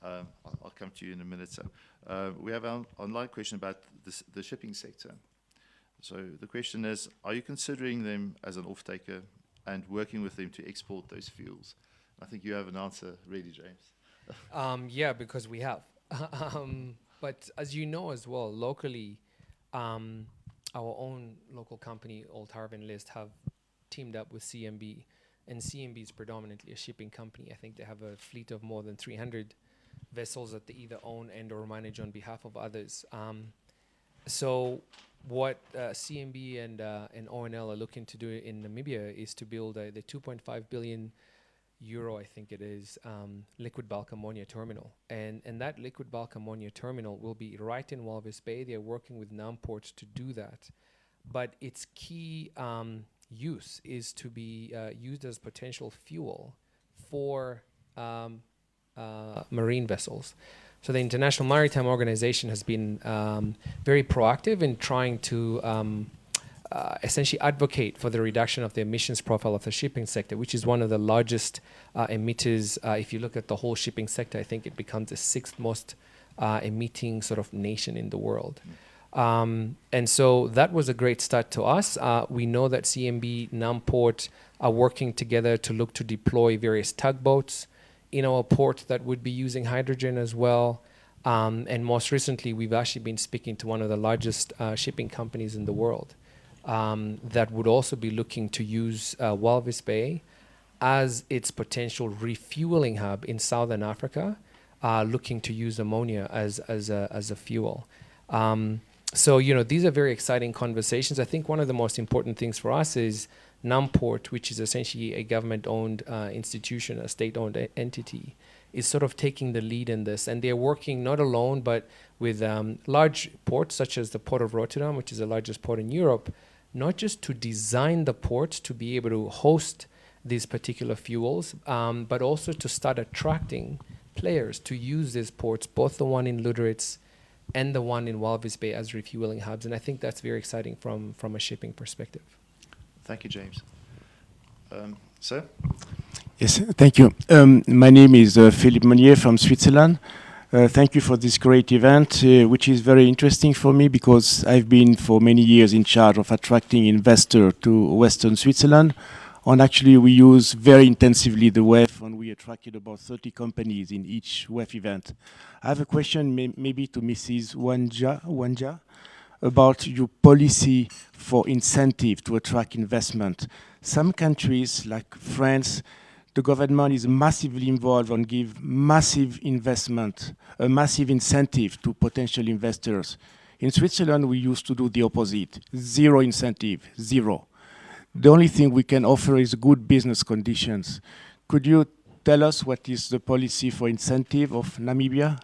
I'll come to you in a minute. So we have an online question about the shipping sector. So the question is, are you considering them as an off-taker and working with them to export those fuels? I think you have an answer ready, James. Yeah, because we have. But as you know as well, locally, our own local company, Old Harvin List, have teamed up with CMB, and CMB is predominantly a shipping company. I think they have a fleet of more than 300 vessels that they either own and or manage on behalf of others. So what CMB and ONL are looking to do in Namibia is to build the 2.5 billion euro, I think it is, liquid bulk ammonia terminal. And that liquid bulk ammonia terminal will be right in Walvis Bay. They're working with Namport to do that. But its key use is to be used as potential fuel for marine vessels. So the International Maritime Organization has been very proactive in trying to essentially advocate for the reduction of the emissions profile of the shipping sector, which is one of the largest emitters. If you look at the whole shipping sector, I think it becomes the 6th most emitting sort of nation in the world. And so that was a great start to us. We know that CMB, Namport are working together to look to deploy various tugboats in our port that would be using hydrogen as well. And most recently, we've actually been speaking to one of the largest shipping companies in the world that would also be looking to use Walvis Bay as its potential refueling hub in Southern Africa, looking to use ammonia as a fuel. So, you know, these are very exciting conversations. I think one of the most important things for us is Numport, which is essentially a government-owned institution, a state-owned entity, is sort of taking the lead in this. And they're working not alone, but with large ports, such as the Port of Rotterdam, which is the largest port in Europe, not just to design the port to be able to host these particular fuels, but also to start attracting players to use these ports, both the one in Luderitz and the one in Walvis Bay as refueling hubs. And I think that's very exciting from a shipping perspective. Thank you, James. Sir? Yes, thank you. My name is Philippe Monnier from Switzerland. Thank you for this great event, which is very interesting for me because I've been for many years in charge of attracting investors to Western Switzerland. And actually, we use very intensively the WEF, and we attracted about 30 companies in each WEF event. I have a question maybe to Mrs. Wanja about your policy for incentive to attract investment. Some countries, like France, the government is massively involved and give massive investment, a massive incentive to potential investors. In Switzerland, we used to do the opposite, zero incentive, zero. The only thing we can offer is good business conditions. Could you tell us what is the policy for incentive of Namibia?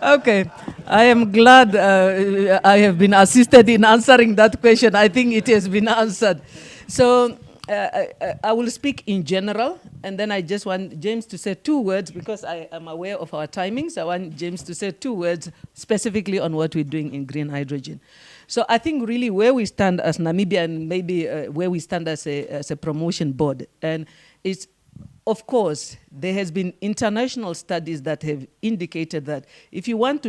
Okay, I am glad I have been assisted in answering that question. I think it has been answered. So I will speak in general, and then I just want James to say 2 words because I am aware of our timings. I want James to say 2 words specifically on what we're doing in green hydrogen. So I think really where we stand as Namibia and maybe where we stand as a promotion board, and it's, of course, there has been international studies that have indicated that if you want to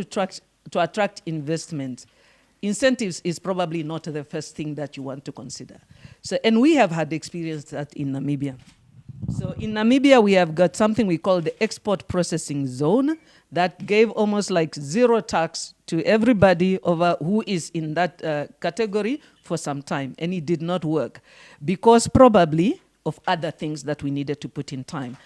attract investment, incentives is probably not the first thing that you want to consider. So, and we have had experience that in Namibia. So in Namibia, we have got something we call the export processing zone that gave almost like zero tax to everybody over who is in that category for some time, and it did not work because probably of other things that we needed to put in time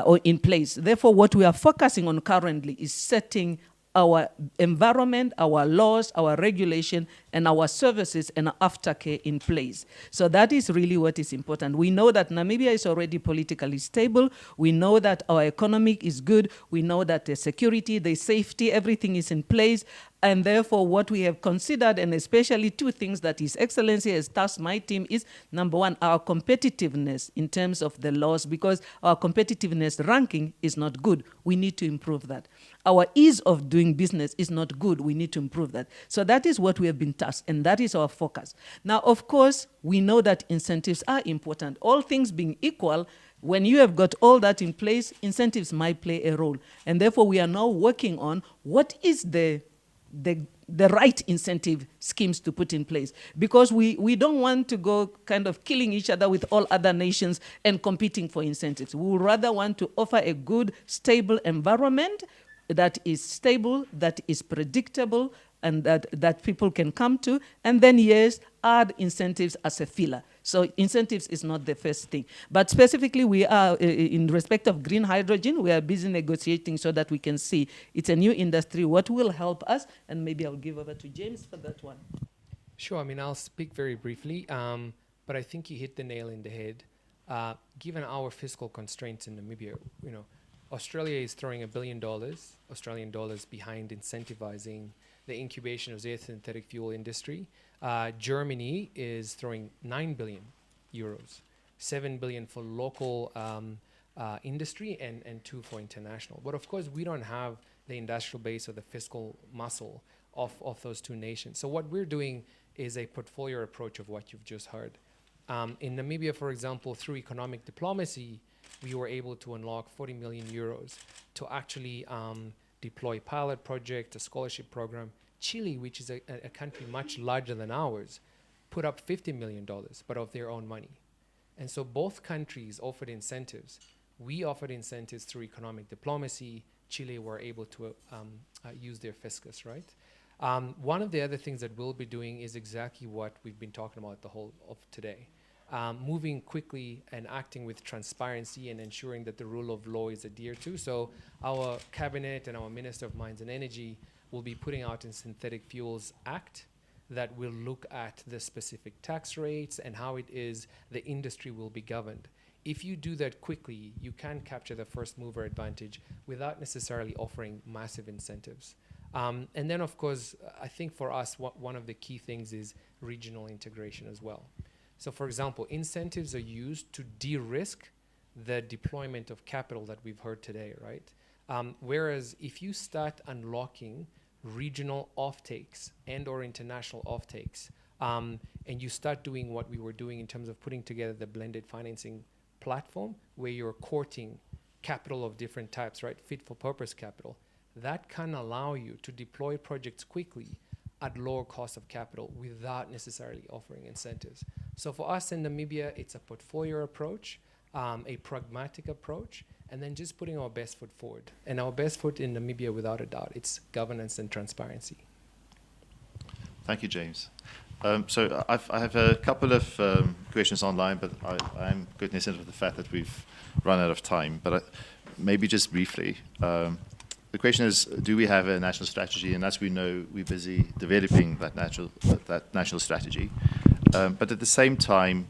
or in place. Therefore, what we are focusing on currently is setting our environment, our laws, our regulation, and our services and aftercare in place. So that is really what is important. We know that Namibia is already politically stable. We know that our economy is good. We know that the security, the safety, everything is in place. And therefore, what we have considered, and especially 2 things that His Excellency has tasked my team is, number 1, our competitiveness in terms of the laws, because our competitiveness ranking is not good. We need to improve that. Our ease of doing business is not good. We need to improve that. So that is what we have been tasked, and that is our focus. Now, of course, we know that incentives are important. All things being equal, when you have got all that in place, incentives might play a role. And therefore, we are now working on what is the right incentive schemes to put in place, because we don't want to go kind of killing each other with all other nations and competing for incentives. We would rather want to offer a good, stable environment that is stable, that is predictable, and that people can come to, and then, yes, add incentives as a filler. So incentives is not the first thing. But specifically, we are, in respect of green hydrogen, we are busy negotiating so that we can see it's a new industry, what will help us, and maybe I'll give over to James for that one. Sure, I mean, I'll speak very briefly, but I think you hit the nail in the head. Given our fiscal constraints in Namibia, you know, Australia is throwing $1 billion, Australian dollars, behind incentivizing the incubation of the synthetic fuel industry. Germany is throwing 9 billion euros, 7 billion for local industry and 2 for international. But of course, we don't have the industrial base or the fiscal muscle of those 2 nations. So what we're doing is a portfolio approach of what you've just heard. In Namibia, for example, through economic diplomacy, we were able to unlock 40 million euros to actually deploy pilot project, a scholarship program. Chile, which is a country much larger than ours, put up $50 million, but of their own money. And so both countries offered incentives. We offered incentives through economic diplomacy. Chile were able to use their fiscus, right? One of the other things that we'll be doing is exactly what we've been talking about the whole of today. moving quickly and acting with transparency and ensuring that the rule of law is adhered to. So our cabinet and our Minister of Mines and Energy will be putting out a Synthetic Fuels Act that will look at the specific tax rates and how it is the industry will be governed. If you do that quickly, you can capture the first mover advantage without necessarily offering massive incentives. And then, of course, I think for us, one of the key things is regional integration as well. So, for example, incentives are used to de-risk the deployment of capital that we've heard today, right? Whereas if you start unlocking regional offtakes and or international offtakes, and you start doing what we were doing in terms of putting together the blended financing platform where you're courting capital of different types, right? Fit for purpose capital. That can allow you to deploy projects quickly at lower cost of capital without necessarily offering incentives. So for us in Namibia, it's a portfolio approach, a pragmatic approach, and then just putting our best foot forward. And our best foot in Namibia, without a doubt, it's governance and transparency. Thank you, James. So I have a couple of questions online, but I'm cognizant of the fact that we've run out of time. But maybe just briefly, the question is, do we have a national strategy? And as we know, we're busy developing that national strategy. But at the same time,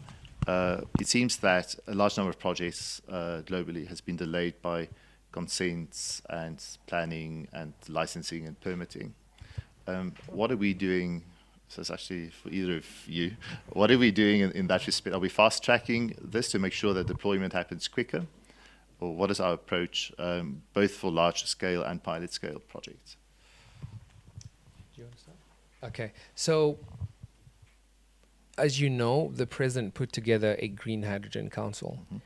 it seems that a large number of projects globally has been delayed by consents and planning and licensing and permitting. What are we doing? So it's actually for either of you. What are we doing in that respect? Are we fast-tracking this to make sure that deployment happens quicker? Or what is our approach, both for large-scale and pilot-scale projects? Do you want to start? Okay. So, as you know, the president put together a Green Hydrogen Council. Mm-hmm.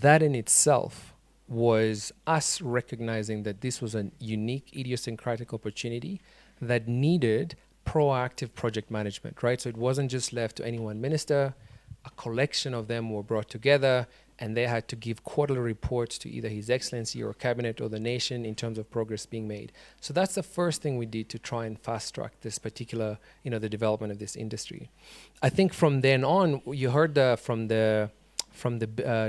That in itself was us recognizing that this was a unique, idiosyncratic opportunity that needed proactive project management, right? So it wasn't just left to any one minister. A collection of them were brought together, and they had to give quarterly reports to either His Excellency or Cabinet or the nation in terms of progress being made. So that's the first thing we did to try and fast-track this particular, the development of this industry. I think from then on, you heard from the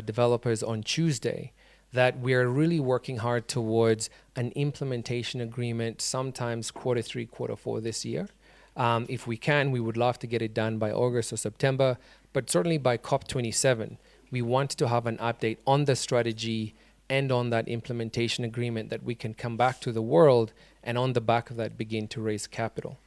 developers on Tuesday that we are really working hard towards an implementation agreement, sometimes Q3, Q4 this year. If we can, we would love to get it done by August or September, but certainly by COP27, we want to have an update on the strategy and on that implementation agreement that we can come back to the world and on the back of that begin to raise capital.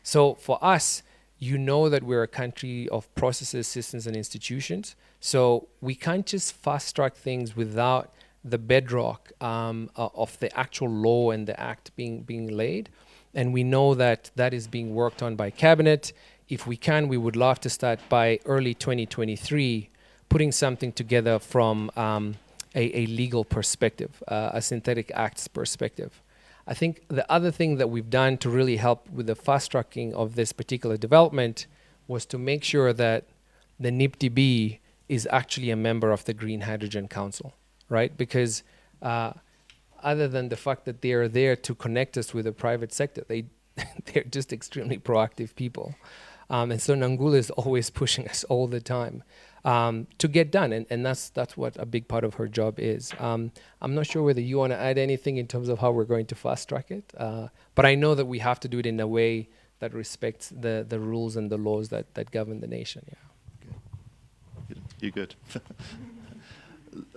So for us, you know that we're a country of processes, systems, and institutions. So we can't just fast track things without the bedrock of the actual law and the act being laid. And we know that that is being worked on by Cabinet. If we can, we would love to start by early 2023, putting something together from a legal perspective, a synthetic acts perspective. I think the other thing that we've done to really help with the fast tracking of this particular development was to make sure that the NIPDB is actually a member of the Green Hydrogen Council, right? Because other than the fact that they are there to connect us with the private sector, they're just extremely proactive people. And so Nangula is always pushing us all the time to get done. And that's what a big part of her job is. I'm not sure whether you want to add anything in terms of how we're going to fast track it. But I know that we have to do it in a way that respects the rules and the laws that govern the nation. Yeah. Okay. You're good.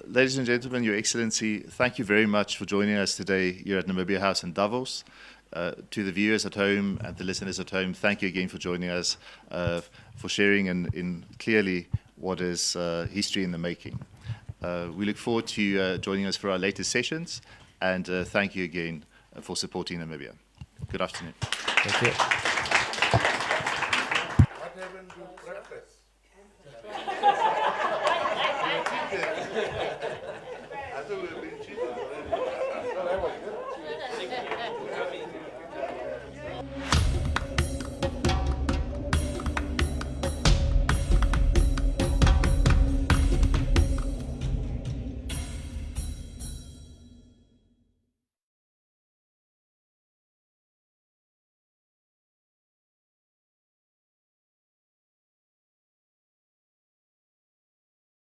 Ladies and gentlemen, Your Excellency, thank you very much for joining us today here at Namibian House in Davos. To the viewers at home and the listeners at home, thank you again for joining us, for sharing in clearly what is history in the making. We look forward to joining us for our latest sessions, and thank you again for supporting Namibia. Good afternoon. Thank you.